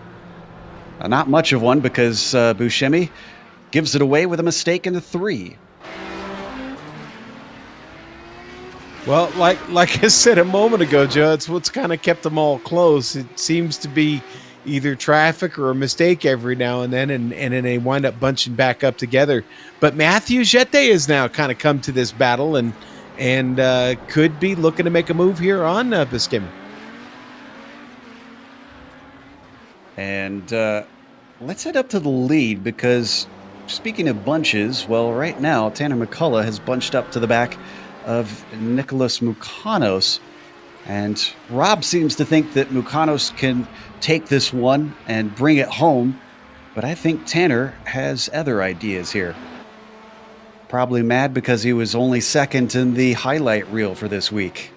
Not much of one because Buscemi gives it away with a mistake into 3. Well, like I said a moment ago, Joe, it's what's kind of kept them all close. It seems to be either traffic or a mistake every now and then, and then they wind up bunching back up together. But Matthew Jete has now kind of come to this battle and could be looking to make a move here on Buscemi. And let's head up to the lead because speaking of bunches, well, right now Tanner McCullough has bunched up to the back of Nicholas Mukanos. And Rob seems to think that Mukanos can take this one and bring it home. But I think Tanner has other ideas here. Probably mad because he was only second in the highlight reel for this week.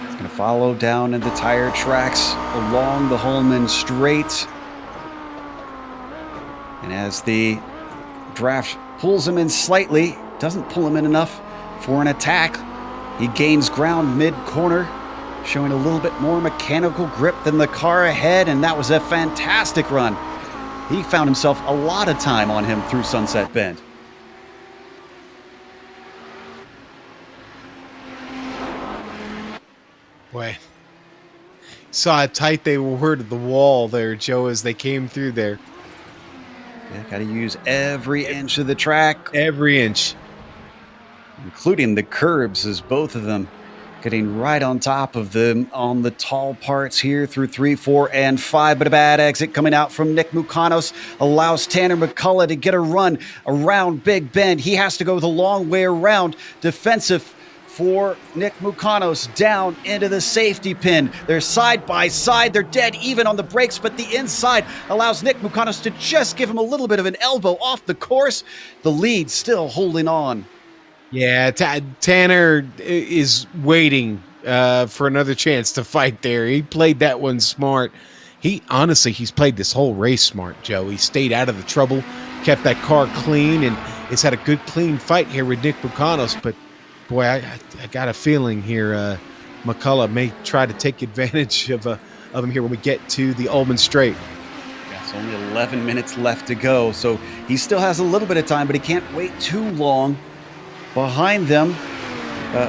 He's going to follow down in the tire tracks along the Holman Straight. And as the draft pulls him in slightly, doesn't pull him in enough for an attack. He gains ground mid-corner, showing a little bit more mechanical grip than the car ahead, and that was a fantastic run. He found himself a lot of time on him through Sunset Bend. Boy, saw how tight they were to the wall there, Joe, as they came through there. Yeah, got to use every inch of the track. Every inch. Including the curbs, as both of them getting right on top of them on the tall parts here through 3, 4, and 5. But a bad exit coming out from Nick Mukanos allows Tanner McCullough to get a run around Big Bend. He has to go the long way around. Defensive for Nick Mukanos down into the safety pin. They're side by side. They're dead even on the brakes, but the inside allows Nick Mukanos to just give him a little bit of an elbow off the course. The lead still holding on. Yeah, Tanner is waiting for another chance to fight there. He played that one smart. He's played this whole race smart, Joe. He stayed out of the trouble, kept that car clean, and has had a good, clean fight here with Nick Mukanos. But, boy, I got a feeling here McCullough may try to take advantage of him here when we get to the Ullman Straight. It's only 11 minutes left to go, so he still has a little bit of time, but he can't wait too long. Behind them,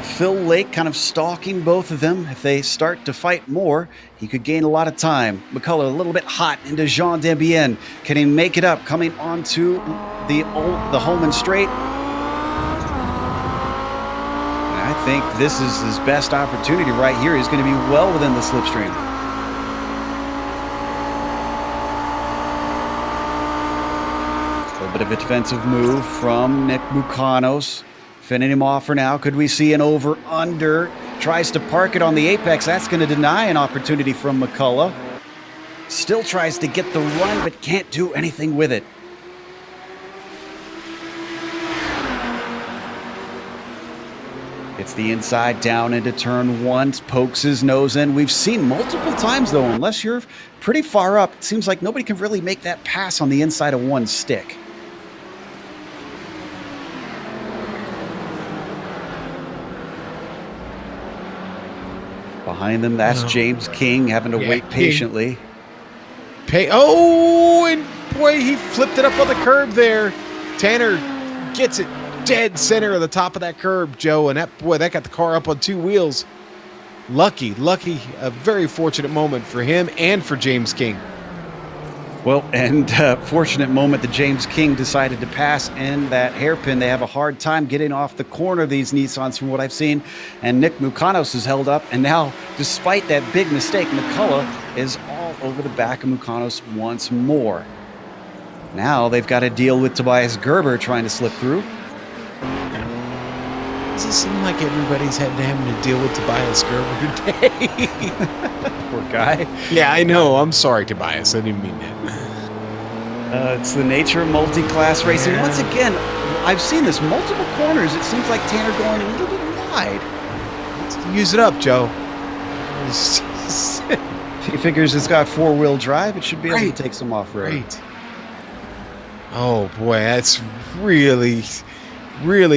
Phil Lake kind of stalking both of them. If they start to fight more, he could gain a lot of time. McCullough a little bit hot into Jean Dembien. Can he make it up coming onto the Holman Straight? I think this is his best opportunity right here. He's going to be well within the slipstream. A little bit of a defensive move from Nick Mukanos. Fending him off for now. Could we see an over-under? Tries to park it on the apex. That's going to deny an opportunity from McCullough. Still tries to get the run, but can't do anything with it. Gets the inside down into turn one. Pokes his nose in. We've seen multiple times, though, unless you're pretty far up, it seems like nobody can really make that pass on the inside of one stick. Behind them, that's James King having to wait patiently. And boy, he flipped it up on the curb there. Tanner gets it dead center of the top of that curb, Joe, and that got the car up on two wheels. Lucky, a very fortunate moment for him and for James King. Well, and fortunate moment that James King decided to pass in that hairpin. They have a hard time getting off the corner of these Nissans from what I've seen. And Nick Mukanos is held up. And now, despite that big mistake, McCullough is all over the back of Mukanos once more. Now they've got to deal with Tobias Gerber trying to slip through. Does it seem like everybody's having to deal with Tobias Gerber today? Poor guy. Yeah, I know. I'm sorry, Tobias. I didn't mean that. It's the nature of multi-class racing. Once again, I've seen this multiple corners. It seems like Tanner going a little bit wide. Use it up, Joe. He figures it's got four-wheel drive. It should be able to take some off-road. Right. Oh boy, that's really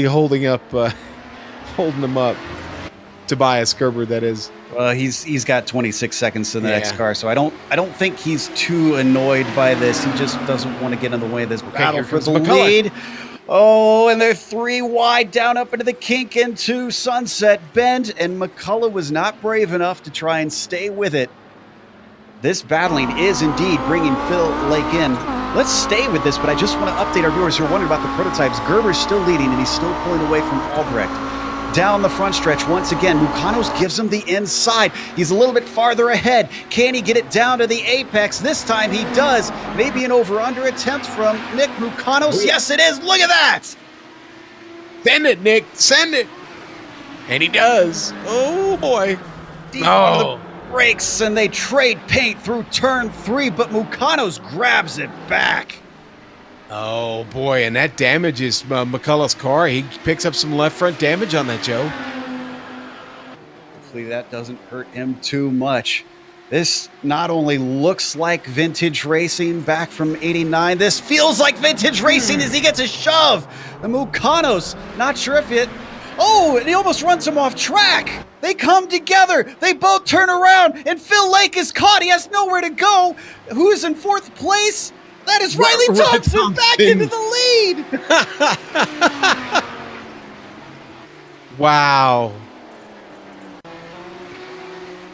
holding him up. Tobias Gerber, that is. Well, he's got 26 seconds to the next car, so I don't think he's too annoyed by this. He just doesn't want to get in the way of this battle for the lead. Oh, and they're three wide down up into the kink into Sunset Bend, and McCullough was not brave enough to try and stay with it. This battling is indeed bringing Phil Lake in. Let's stay with this, but I just want to update our viewers who are wondering about the prototypes. Gerber's still leading, and he's still pulling away from Albrecht. Down the front stretch once again, Mukanos gives him the inside. He's a little bit farther ahead. Can he get it down to the apex? This time he does. Maybe an over-under attempt from Nick Mukanos. Yes, it is. Look at that. Send it, Nick. Send it. And he does. Oh, boy. Deep on the brakes, and they trade paint through turn three, but Mukanos grabs it back. Oh, boy, and that damages McCullough's car. He picks up some left front damage on that, Joe. Hopefully that doesn't hurt him too much. This not only looks like vintage racing back from '89, this feels like vintage racing as he gets a shove. The Mukanos, not sure if it... Oh, and he almost runs him off track. They come together. They both turn around, and Phil Lake is caught. He has nowhere to go. Who is in fourth place? That is Riley Thompson back into the lead. Wow.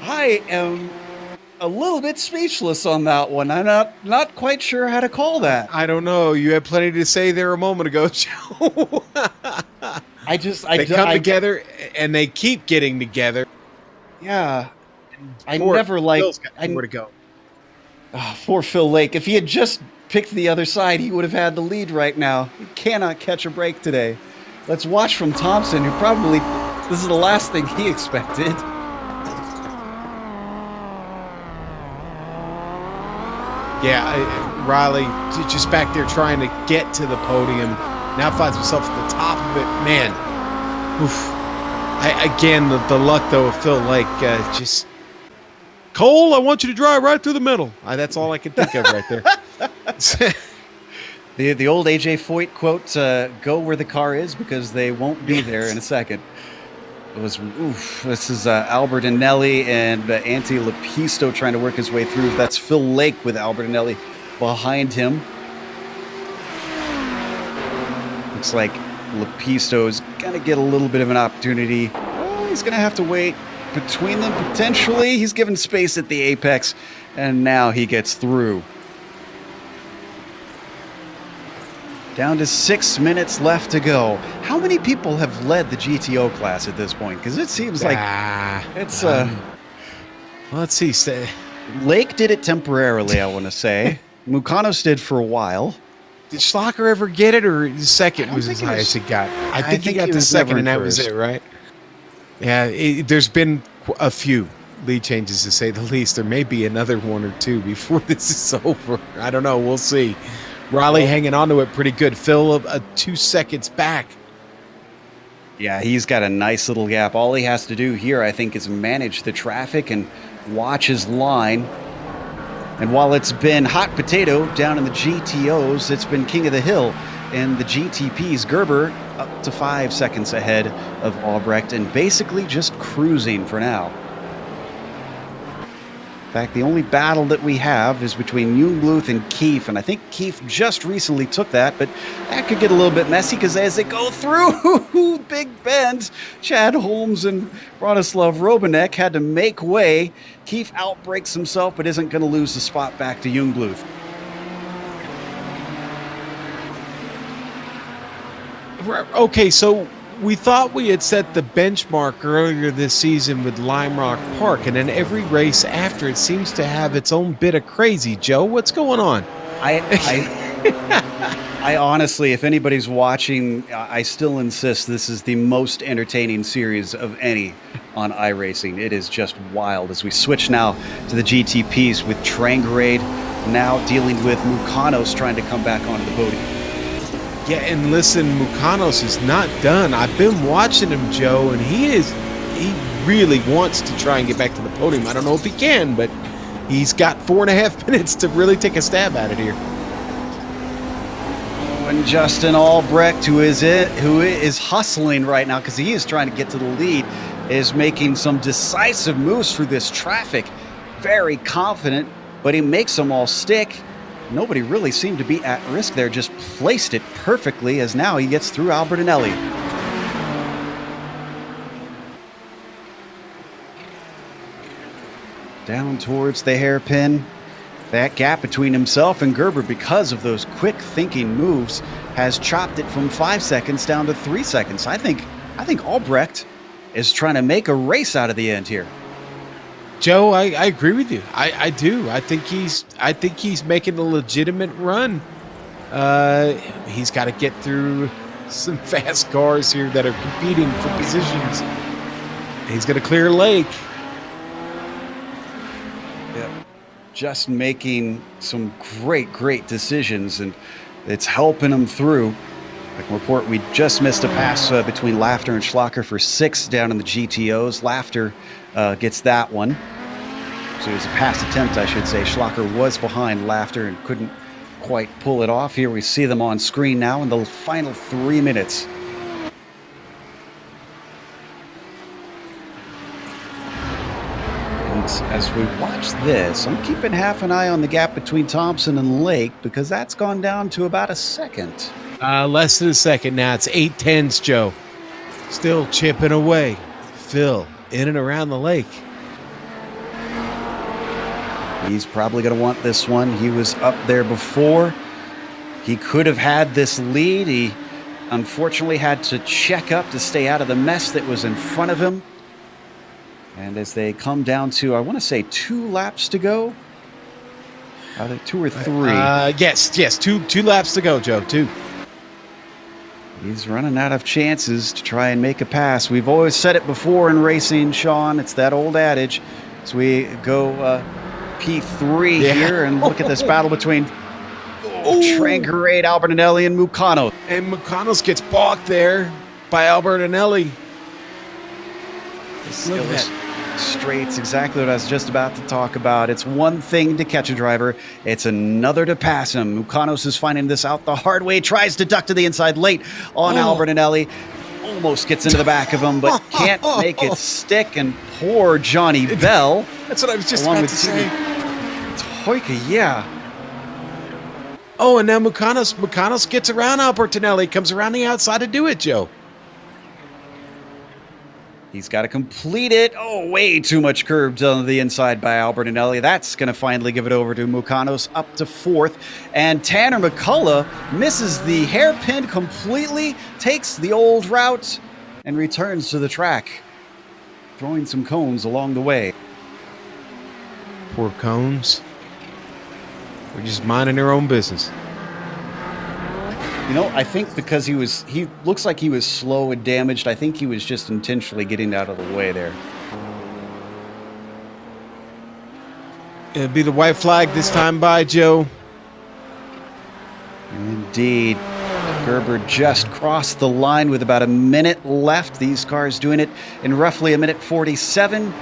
I am a little bit speechless on that one. I'm not quite sure how to call that. I don't know. You had plenty to say there a moment ago, Joe. They come together and they keep getting together. Yeah. I never liked... Phil's got nowhere to go. Oh, poor Phil Lake. If he had just picked the other side, he would have had the lead right now. He cannot catch a break today. Let's watch from Thompson, who probably This is the last thing he expected. Yeah, Riley just back there trying to get to the podium. Now finds himself at the top of it. Man, oof. Again, the luck, though, of Phil Lake. Just, Cole, I want you to drive right through the middle. That's all I can think of right there. The old AJ Foyt quote, go where the car is because they won't be there in a second. It was, oof. This is Albert Anelli and Antti Lepisto trying to work his way through. That's Phil Lake with Albert Anelli behind him. Looks like Lepisto's going to get a little bit of an opportunity. Oh, he's going to have to wait between them potentially. He's given space at the apex, and now he gets through. Down to 6 minutes left to go. How many people have led the GTO class at this point? Because it seems like it's... let's see. Lake did it temporarily, I want to say. Mukanos did for a while. Did Schlacher ever get it, or the second was as high as he got? I think he got the second, and that was it, right? Yeah, there's been a few lead changes, to say the least. There may be another one or two before this is over. I don't know. We'll see. Riley hanging on to it pretty good. Phil 2 seconds back. Yeah, he's got a nice little gap. All he has to do here, I think, is manage the traffic and watch his line. And while it's been hot potato down in the GTOs, it's been king of the hill. And the GTP's Gerber up to 5 seconds ahead of Albrecht and basically just cruising for now. In fact, the only battle that we have is between Jungbluth and Keefe, and I think Keefe just recently took that, but that could get a little bit messy because as they go through Big Bend, Chad Holmes and Bronislav Robanek had to make way. Keefe outbreaks himself, but isn't going to lose the spot back to Jungbluth. Okay, so we thought we had set the benchmark earlier this season with Lime Rock Park, and then every race after it seems to have its own bit of crazy. Joe, what's going on? I honestly, if anybody's watching, I still insist this is the most entertaining series of any on iRacing. It is just wild as we switch now to the GTPs with Trangrade now dealing with Mukanos trying to come back onto the podium. Yeah, and listen, Mukanos is not done. I've been watching him, Joe, and he really wants to try and get back to the podium. I don't know if he can, but he's got 4.5 minutes to really take a stab at it here. And Justin Albrecht, who is hustling right now because he is trying to get to the lead, is making some decisive moves through this traffic. Very confident, but he makes them all stick. Nobody really seemed to be at risk there, just placed it perfectly as now he gets through Albert Anelli. Down towards the hairpin. That gap between himself and Gerber, because of those quick thinking moves, has chopped it from 5 seconds down to 3 seconds. I think Albrecht is trying to make a race out of the end here. Joe, I agree with you. I do. I think he's making a legitimate run. He's got to get through some fast cars here that are competing for positions. He's going to clear Lake. Yeah, just making some great decisions, and it's helping him through. I can report we just missed a pass between Laughter and Schlacher for 6 down in the GTOs. Laughter gets that one. So it was a pass attempt, I should say. Schlacher was behind Laughter and couldn't quite pull it off. Here we see them on screen now in the final 3 minutes. And as we watch this, I'm keeping half an eye on the gap between Thompson and Lake because that's gone down to about a second. Less than a second now. It's 8/10s, Joe. Still chipping away. Phil in and around the lake. He's probably going to want this one. He was up there before. He could have had this lead. He unfortunately had to check up to stay out of the mess that was in front of him. And as they come down to, I want to say 2 laps to go. Are they 2 or 3? Yes, 2 laps to go, Joe. 2. He's running out of chances to try and make a pass. We've always said it before in racing, Sean. It's that old adage. So we go P3 here and look at this battle between Trangarade, Albertinelli, and Mucano. And Mucanos gets balked there by Albertinelli. This illustrates exactly what I was just about to talk about. It's one thing to catch a driver. It's another to pass him. Mucanos is finding this out the hard way. Tries to duck to the inside late on Albertinelli. Almost gets into the back of him, but can't make it stick. And poor Johnny Bell. That's what I was just about to say. Toyka, yeah. Oh, and now Mucanos gets around Albertinelli. Comes around the outside to do it, Joe. He's got to complete it. Oh, way too much curved on the inside by Albertinelli. That's going to finally give it over to Mucanos up to fourth. And Tanner McCullough misses the hairpin completely, takes the old route, and returns to the track, throwing some cones along the way. Poor cones. We're just minding their own business. You know, I think because he looks like he was slow and damaged. I think he was just intentionally getting out of the way there. It'll be the white flag this time by Joe. Indeed. Gerber just crossed the line with about a minute left. These cars doing it in roughly a minute 47.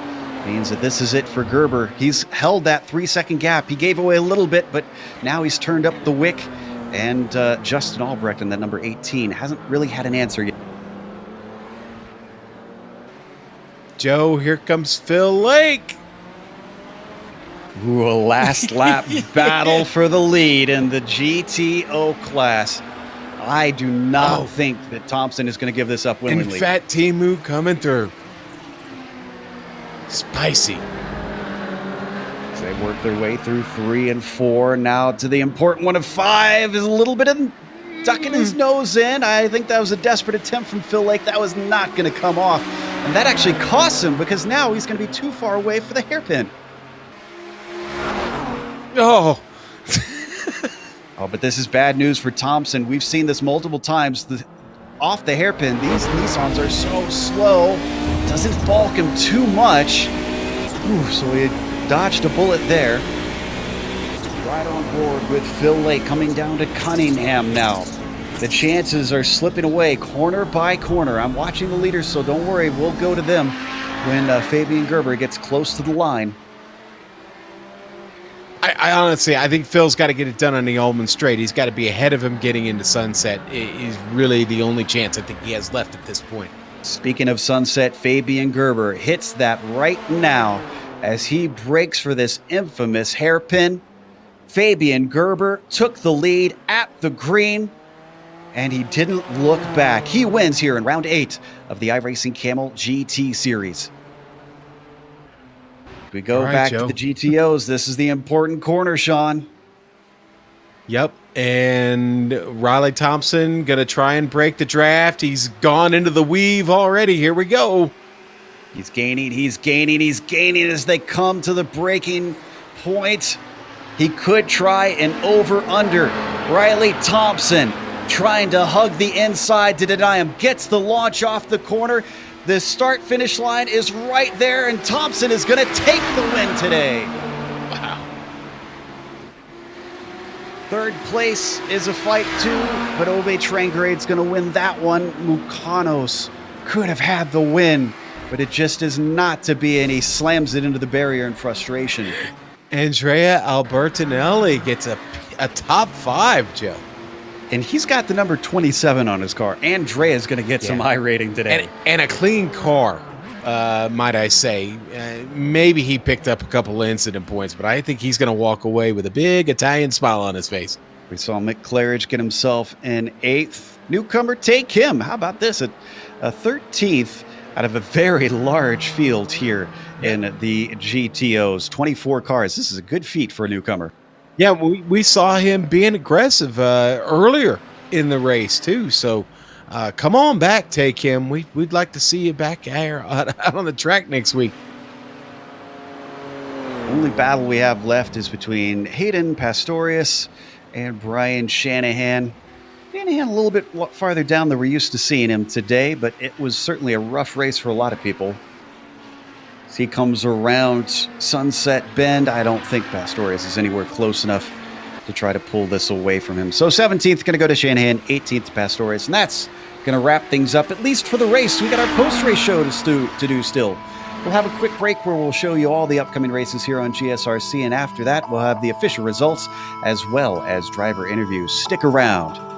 Means that this is it for Gerber. He's held that 3-second gap. He gave away a little bit, but now he's turned up the wick. And Justin Albrecht in that number 18 hasn't really had an answer yet. Joe, here comes Phil Lake. Ooh, a last lap battle for the lead in the GTO class. I do not think that Thompson is going to give this up willingly. And Fat Timu coming through. Spicy. They work their way through 3 and 4. Now to the important one of 5 is a little bit of ducking his nose in. I think that was a desperate attempt from Phil Lake. That was not going to come off. And that actually costs him because now he's going to be too far away for the hairpin. Oh. But this is bad news for Thompson. We've seen this multiple times. Off the hairpin, these Nissans are so slow. Doesn't balk him too much. Ooh, so he dodged a bullet there. Right on board with Phil Lake coming down to Cunningham now. The chances are slipping away corner by corner. I'm watching the leaders, so don't worry. We'll go to them when Fabian Gerber gets close to the line. I honestly, I think Phil's got to get it done on the Ullman Straight. He's got to be ahead of him getting into Sunset. It is really the only chance I think he has left at this point. Speaking of Sunset, Fabian Gerber hits that right now as he breaks for this infamous hairpin. Fabian Gerber took the lead at the green, and he didn't look back. He wins here in round 8 of the iRacing Kamel GT Series. We go back to the GTOs. This is the important corner, Sean. Yep, and Riley Thompson going to try and break the draft. He's gone into the weave already. Here we go. He's gaining, he's gaining, he's gaining as they come to the breaking point. He could try an over-under. Riley Thompson trying to hug the inside to deny him. Gets the launch off the corner. The start-finish line is right there, and Thompson is going to take the win today. Wow. Third place is a fight too, but Ove Trangrade's going to win that one. Mucanos could have had the win, but it just is not to be, and he slams it into the barrier in frustration. Andrea Albertinelli gets a top 5, Joe. And he's got the number 27 on his car. Andrea's going to get some high rating today. And a clean car, might I say. Maybe he picked up a couple incident points, but I think he's going to walk away with a big Italian smile on his face. We saw Mick Claridge get himself in 8th. Newcomer Take Him. How about this? A 13th out of a very large field here in the GTOs. 24 cars. This is a good feat for a newcomer. Yeah, we saw him being aggressive earlier in the race, too. So come on back, Take Him. We'd like to see you back out on the track next week. The only battle we have left is between Hayden Pastorius and Brian Shanahan. Shanahan a little bit farther down than we're used to seeing him today, but it was certainly a rough race for a lot of people. As he comes around Sunset Bend, I don't think Pastorius is anywhere close enough to try to pull this away from him. So 17th going to go to Shanahan, 18th to Pastorius, and that's going to wrap things up, at least for the race. We got our post-race show to do still. We'll have a quick break where we'll show you all the upcoming races here on GSRC, and after that, we'll have the official results as well as driver interviews. Stick around.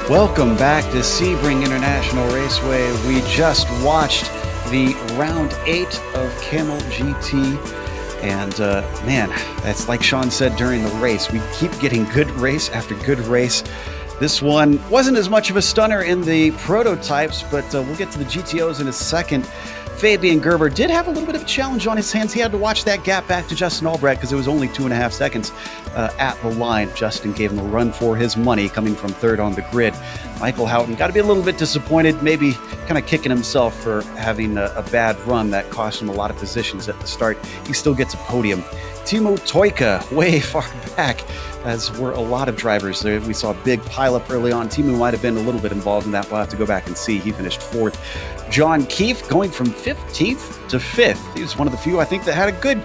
Welcome back to Sebring International Raceway. We just watched the round 8 of Kamel GT, and man, that's like Sean said during the race. We keep getting good race after good race. This one wasn't as much of a stunner in the prototypes, but we'll get to the GTOs in a second. Fabian Gerber did have a little bit of a challenge on his hands. He had to watch that gap back to Justin Albrecht because it was only 2.5 seconds at the line. Justin gave him a run for his money, coming from third on the grid. Michael Houghton got to be a little bit disappointed, maybe kind of kicking himself for having a bad run that cost him a lot of positions at the start. He still gets a podium. Timo Toika way far back, as were a lot of drivers there. We saw a big pileup early on. Timo might have been a little bit involved in that. We'll have to go back and see. He finished 4th. John Keefe going from 15th to 5th. He was one of the few, I think, that had a good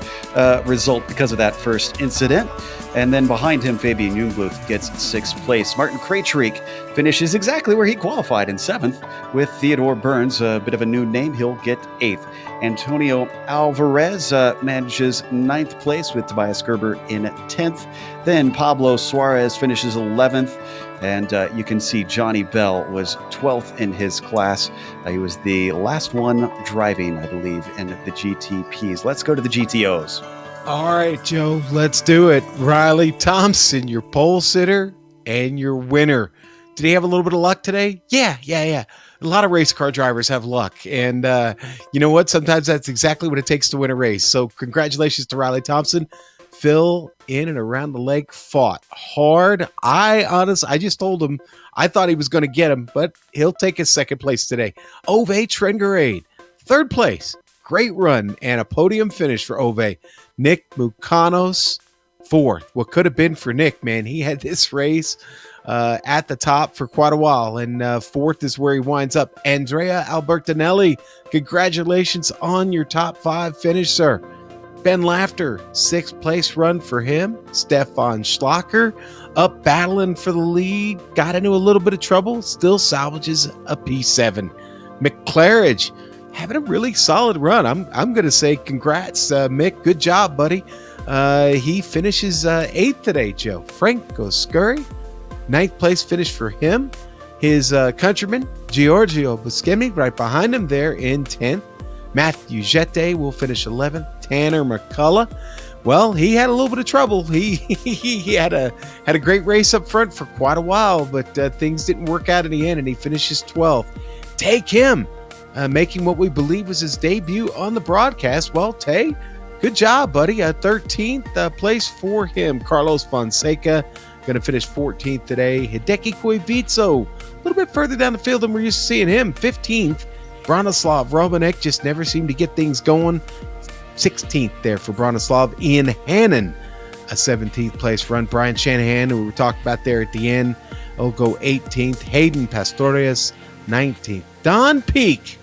result because of that first incident. And then behind him, Fabian Jungluth gets 6th place. Martin Krejcik finishes exactly where he qualified in 7th, with Theodore Burns, a bit of a new name. He'll get 8th. Antonio Alvarez manages 9th place with Tobias Gerber in 10th. Then Pablo Suarez finishes 11th. And you can see Johnny Bell was 12th in his class. He was the last one driving, I believe, in the GTPs. Let's go to the GTOs. All right, Joe, let's do it. Riley Thompson, your pole sitter and your winner. Did he have a little bit of luck today? Yeah. A lot of race car drivers have luck. And you know what? Sometimes that's exactly what it takes to win a race. So congratulations to Riley Thompson. Phil in and around the lake fought hard. I just told him I thought he was going to get him, but he'll take his 2nd place today. Ove Trengerade, 3rd place. Great run and a podium finish for Ove. Nick Mucanos, 4th. What could have been for Nick, man. He had this race at the top for quite a while, and 4th is where he winds up. Andrea Albertinelli, congratulations on your top 5 finish, sir. Ben Laughter, 6th place run for him. Stefan Schlacker up battling for the lead. Got into a little bit of trouble. Still salvages a P7. McClarridge having a really solid run. I'm going to say congrats, Mick. Good job, buddy. He finishes 8th today, Joe. Franco Scurry, 9th place finish for him. His countryman, Giorgio Buscemi, right behind him there in 10th. Matthew Jette will finish 11th. Tanner McCullough, well, he had a little bit of trouble. He had a great race up front for quite a while, but things didn't work out in the end, and he finishes 12th. Take him, making what we believe was his debut on the broadcast. Well, Tay, good job, buddy. 13th place for him. Carlos Fonseca going to finish 14th today. Hideki Koivico, a little bit further down the field than we're used to seeing him. 15th. Bronislav Romanek just never seemed to get things going. 16th there for Bronislav. Ian Hannon, a 17th place run. Brian Shanahan, who we talked about there at the end, will go 18th. Hayden Pastorius, 19th. Don Peak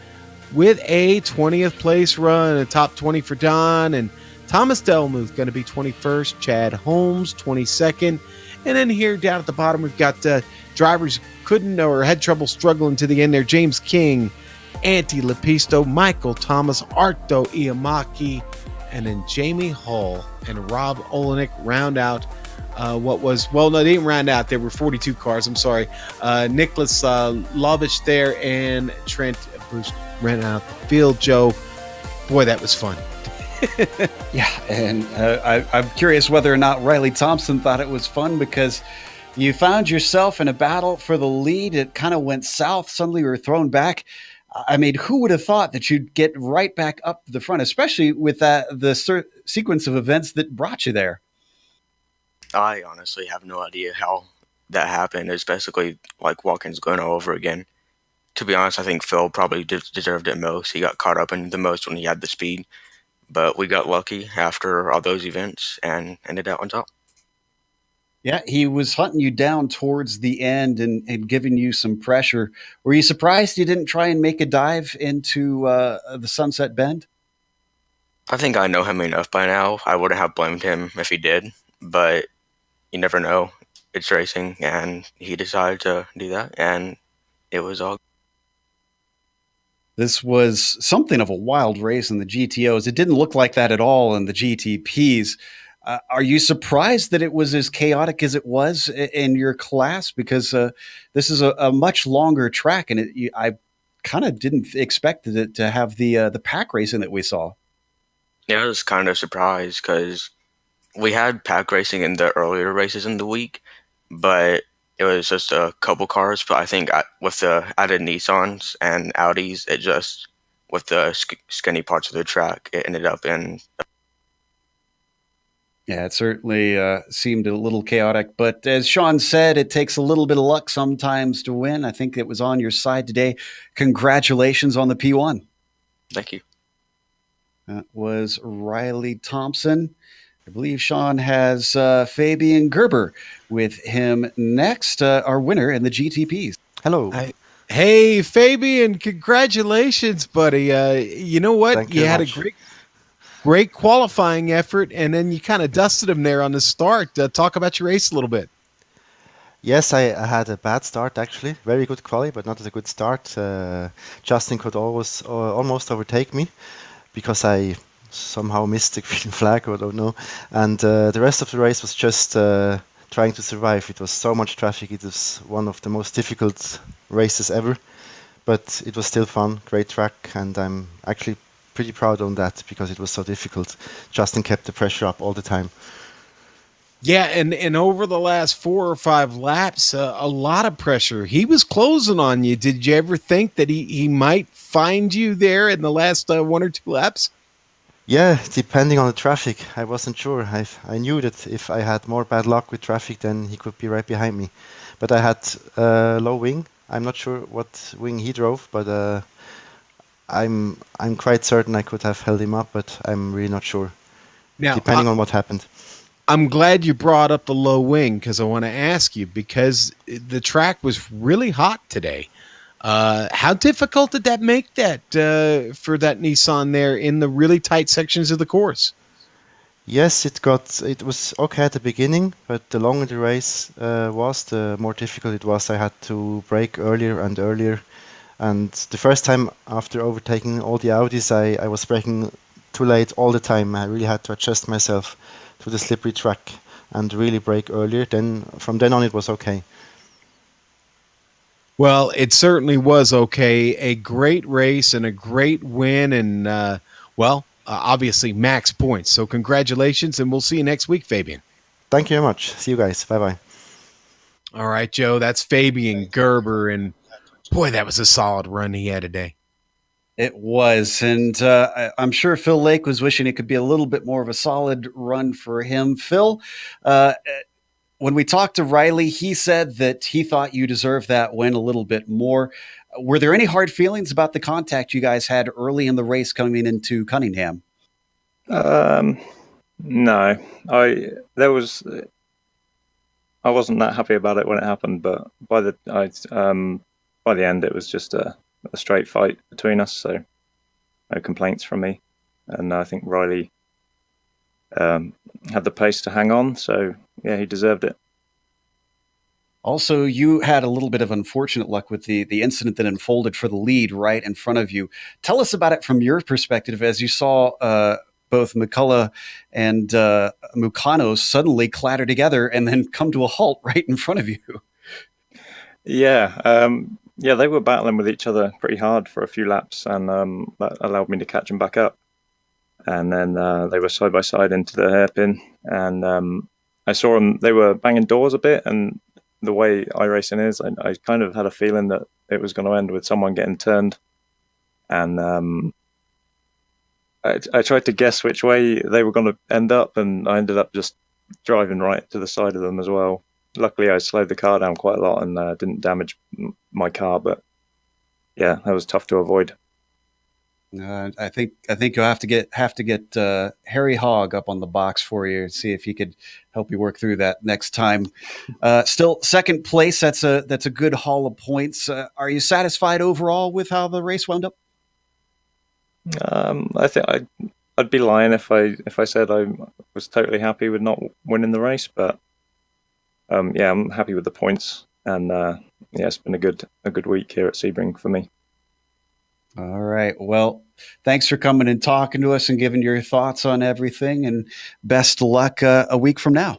with a 20th place run, a top 20 for Don. And Thomas Delmuth going to be 21st. Chad Holmes, 22nd. And then here down at the bottom, we've got drivers couldn't or had trouble struggling to the end there. James King, Antti Lepisto, Michael Thomas, Arto Iamaki, and then Jamie Hall and Rob Olenek round out what was, well, no, they didn't round out. There were 42 cars. I'm sorry. Nicholas Lovich there and Trent Bruce ran out the field. Joe, boy, that was fun. Yeah, and I'm curious whether or not Riley Thompson thought it was fun, because you found yourself in a battle for the lead. It kind of went south. Suddenly you were thrown back. I mean, who would have thought that you'd get right back up to the front, especially with the sequence of events that brought you there? I honestly have no idea how that happened. It's basically like Watkins going all over again. To be honest, I think Phil probably deserved it most. He got caught up in the most when he had the speed. But we got lucky after all those events and ended up on top. Yeah, he was hunting you down towards the end and giving you some pressure. Were you surprised he didn't try and make a dive into the Sunset Bend? I think I know him enough by now. I wouldn't have blamed him if he did, but you never know. It's racing, and he decided to do that, and it was all. This was something of a wild race in the GTOs. It didn't look like that at all in the GTPs. Are you surprised that it was as chaotic as it was in your class? Because this is a much longer track, and I kind of didn't expect it to have the pack racing that we saw. Yeah, I was kind of surprised because we had pack racing in the earlier races in the week, but it was just a couple cars. But I think with the added Nissans and Audis, it just, with the skinny parts of the track, it ended up in. Yeah, it certainly seemed a little chaotic. But as Sean said, it takes a little bit of luck sometimes to win. I think it was on your side today. Congratulations on the P1. Thank you. That was Riley Thompson. I believe Sean has Fabian Gerber with him next, our winner in the GTPs. Hello. Hey, Hey, Fabian, congratulations, buddy. You know what? Thank you You had much. a great qualifying effort, and then you kind of dusted him there on the start. Talk about your race a little bit. Yes, I had a bad start actually. Very good quali, but not a good start. Justin could almost overtake me because I somehow missed the green flag, or I don't know. And the rest of the race was just trying to survive. It was so much traffic. It was one of the most difficult races ever, but it was still fun. Great track, and I'm actually pretty proud on that because it was so difficult. Justin kept the pressure up all the time. Yeah, and over the last 4 or 5 laps, a lot of pressure. He was closing on you. Did you ever think that he might find you there in the last 1 or 2 laps? Yeah, depending on the traffic, I wasn't sure. I knew that if I had more bad luck with traffic, then he could be right behind me. But I had low wing. I'm not sure what wing he drove, but I'm quite certain I could have held him up, but I'm really not sure. Now, Depending on what happened. I'm glad you brought up the low wing because I want to ask you, because the track was really hot today. How difficult did that make that for that Nissan there in the really tight sections of the course? Yes, it was okay at the beginning, but the longer the race was, the more difficult it was. I had to brake earlier and earlier. And the first time after overtaking all the Audis, I was braking too late all the time. I really had to adjust myself to the slippery track and really brake earlier. Then from then on, it was okay. Well, it certainly was okay. A great race and a great win, and obviously max points. So congratulations, and we'll see you next week, Fabian. Thank you very much. See you guys. Bye-bye. All right, Joe, that's Fabian Gerber, and boy, that was a solid run he had today. It was, and I'm sure Phil Lake was wishing it could be a little bit more of a solid run for him. Phil, when we talked to Riley, he said that he thought you deserved that win a little bit more. Were there any hard feelings about the contact you guys had early in the race coming into Cunningham? No, I wasn't that happy about it when it happened, but by the end, it was just a straight fight between us, so no complaints from me. And I think Riley had the pace to hang on, so yeah, he deserved it. Also, you had a little bit of unfortunate luck with the incident that unfolded for the lead right in front of you. Tell us about it from your perspective as you saw both McCullough and Mukano suddenly clatter together and then come to a halt right in front of you. Yeah, they were battling with each other pretty hard for a few laps, and that allowed me to catch them back up. And then they were side by side into the hairpin, and I saw them. They were banging doors a bit, and the way iRacing is, I kind of had a feeling that it was going to end with someone getting turned. And I tried to guess which way they were going to end up, and I ended up just driving right to the side of them as well. Luckily, I slowed the car down quite a lot and didn't damage my car, but yeah, that was tough to avoid. I think you'll have to get Harry Hogg up on the box for you and see if he could help you work through that next time. Still second place. That's a good haul of points. Are you satisfied overall with how the race wound up? I think I'd be lying if I said I was totally happy with not winning the race, but yeah, I'm happy with the points, and yeah, it's been a good week here at Sebring for me. All right. Well, thanks for coming and talking to us and giving your thoughts on everything, and best of luck a week from now.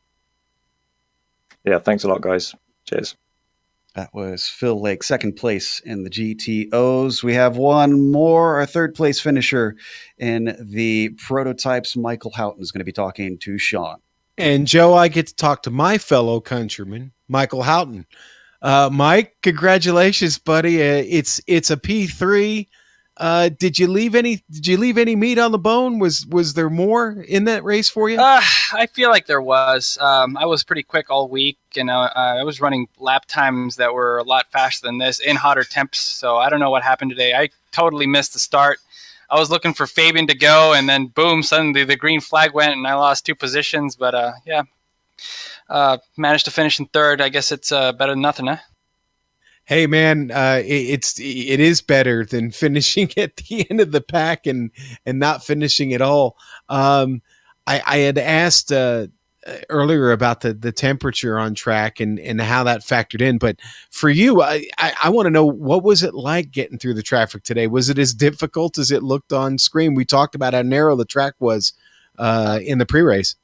Yeah, thanks a lot, guys. Cheers. That was Phil Lake, second place in the GTOs. We have one more, our third place finisher in the prototypes. Michael Houghton is going to be talking to Sean. And Joe, I get to talk to my fellow countryman, Michael Houghton. Mike, congratulations, buddy. It's a P3. Did you leave any meat on the bone? Was there more in that race for you? I feel like there was. I was pretty quick all week, and I was running lap times that were a lot faster than this in hotter temps. So I don't know what happened today. I totally missed the start. I was looking for Fabian to go, and then boom, suddenly the green flag went, and I lost 2 positions. But yeah, managed to finish in third. I guess it's better than nothing, huh? Hey man, it is better than finishing at the end of the pack and not finishing at all. I had asked earlier about the temperature on track and how that factored in, but for you, I want to know, what was it like getting through the traffic today? Was it as difficult as it looked on screen? We talked about how narrow the track was in the pre-race.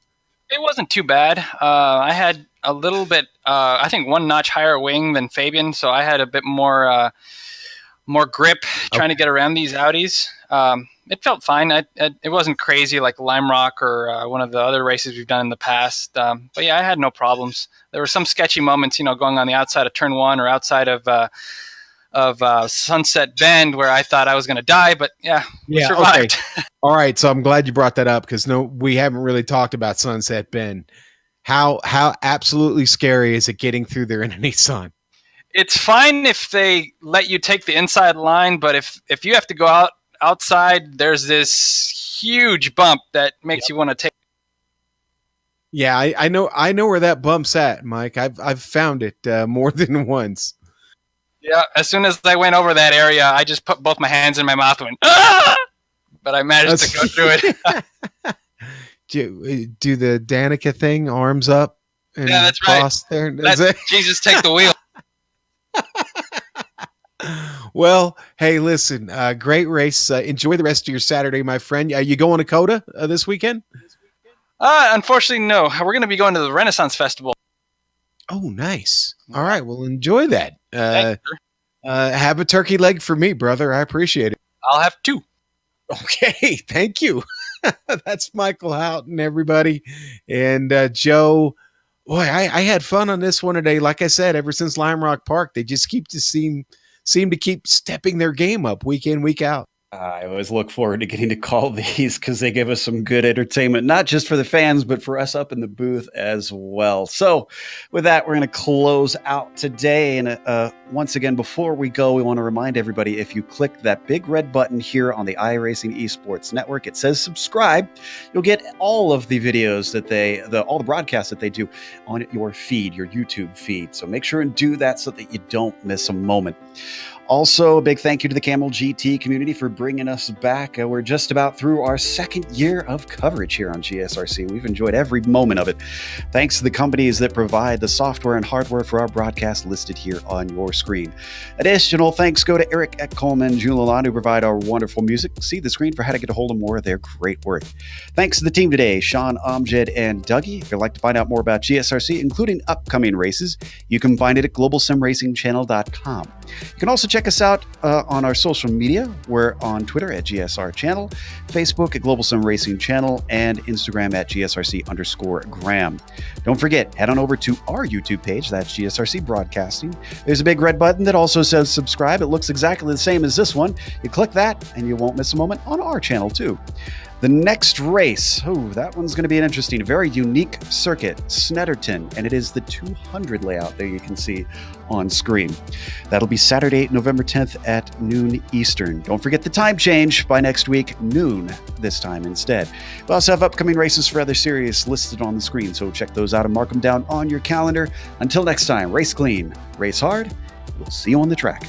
It wasn't too bad. I had a little bit, I think, one notch higher wing than Fabian, so I had a bit more grip trying to get around these Audis. It felt fine. It wasn't crazy like Lime Rock or one of the other races we've done in the past. But yeah, I had no problems. There were some sketchy moments, going on the outside of turn 1 or outside of Sunset Bend where I thought I was going to die, but yeah, survived. Okay. All right, so I'm glad you brought that up because we haven't really talked about Sunset Bend. How absolutely scary is it getting through there in a Nissan? It's fine if they let you take the inside line, but if you have to go outside, there's this huge bump that makes you want to take. Yeah, I know where that bump's at, Mike. I've found it more than once. Yeah, as soon as I went over that area, I just put both my hands in my mouth and went, ah! But I managed to go through it. do the Danica thing, arms up and that's cross right. there. Jesus, take the wheel. Well, hey, listen, great race. Enjoy the rest of your Saturday, my friend. You going to COTA this weekend? Unfortunately, no. We're going to be going to the Renaissance Festival. Oh, nice. All right, well, enjoy that. Have a turkey leg for me, brother. I appreciate it. I'll have 2. Okay, thank you. That's Michael Houghton, everybody. And Joe, boy, I had fun on this one today. Like I said, ever since Lime Rock Park, they just seem to keep stepping their game up week in, week out. I always look forward to getting to call these because they give us some good entertainment, not just for the fans, but for us up in the booth as well. So with that, we're going to close out today. And once again, before we go, we want to remind everybody, if you click that big red button here on the iRacing Esports Network, it says subscribe. You'll get all of the videos that all the broadcasts that they do on your feed, your YouTube feed. So make sure and do that so that you don't miss a moment. Also, a big thank you to the Kamel GT community for bringing us back. We're just about through our 2nd year of coverage here on GSRC. We've enjoyed every moment of it. Thanks to the companies that provide the software and hardware for our broadcast listed here on your screen. Additional thanks go to Eric Ekholm and June Lalonde, who provide our wonderful music. See the screen for how to get a hold of more of their great work. Thanks to the team today, Sean, Amjad, and Dougie. If you'd like to find out more about GSRC, including upcoming races, you can find it at globalsimracingchannel.com. You can also check us out on our social media. We're on Twitter at GSR Channel, Facebook at Global Sim Racing Channel, and Instagram at GSRC_Graham. Don't forget, head on over to our YouTube page, that's GSRC Broadcasting. There's a big red button that also says subscribe. It looks exactly the same as this one. You click that, and you won't miss a moment on our channel, too. The next race, that one's going to be an interesting, very unique circuit, Snetterton, and it is the 200 layout there you can see on screen. That'll be Saturday, November 10th at noon Eastern. Don't forget the time change by next week, noon this time instead. We also have upcoming races for other series listed on the screen, so check those out and mark them down on your calendar. Until next time, race clean, race hard. We'll see you on the track.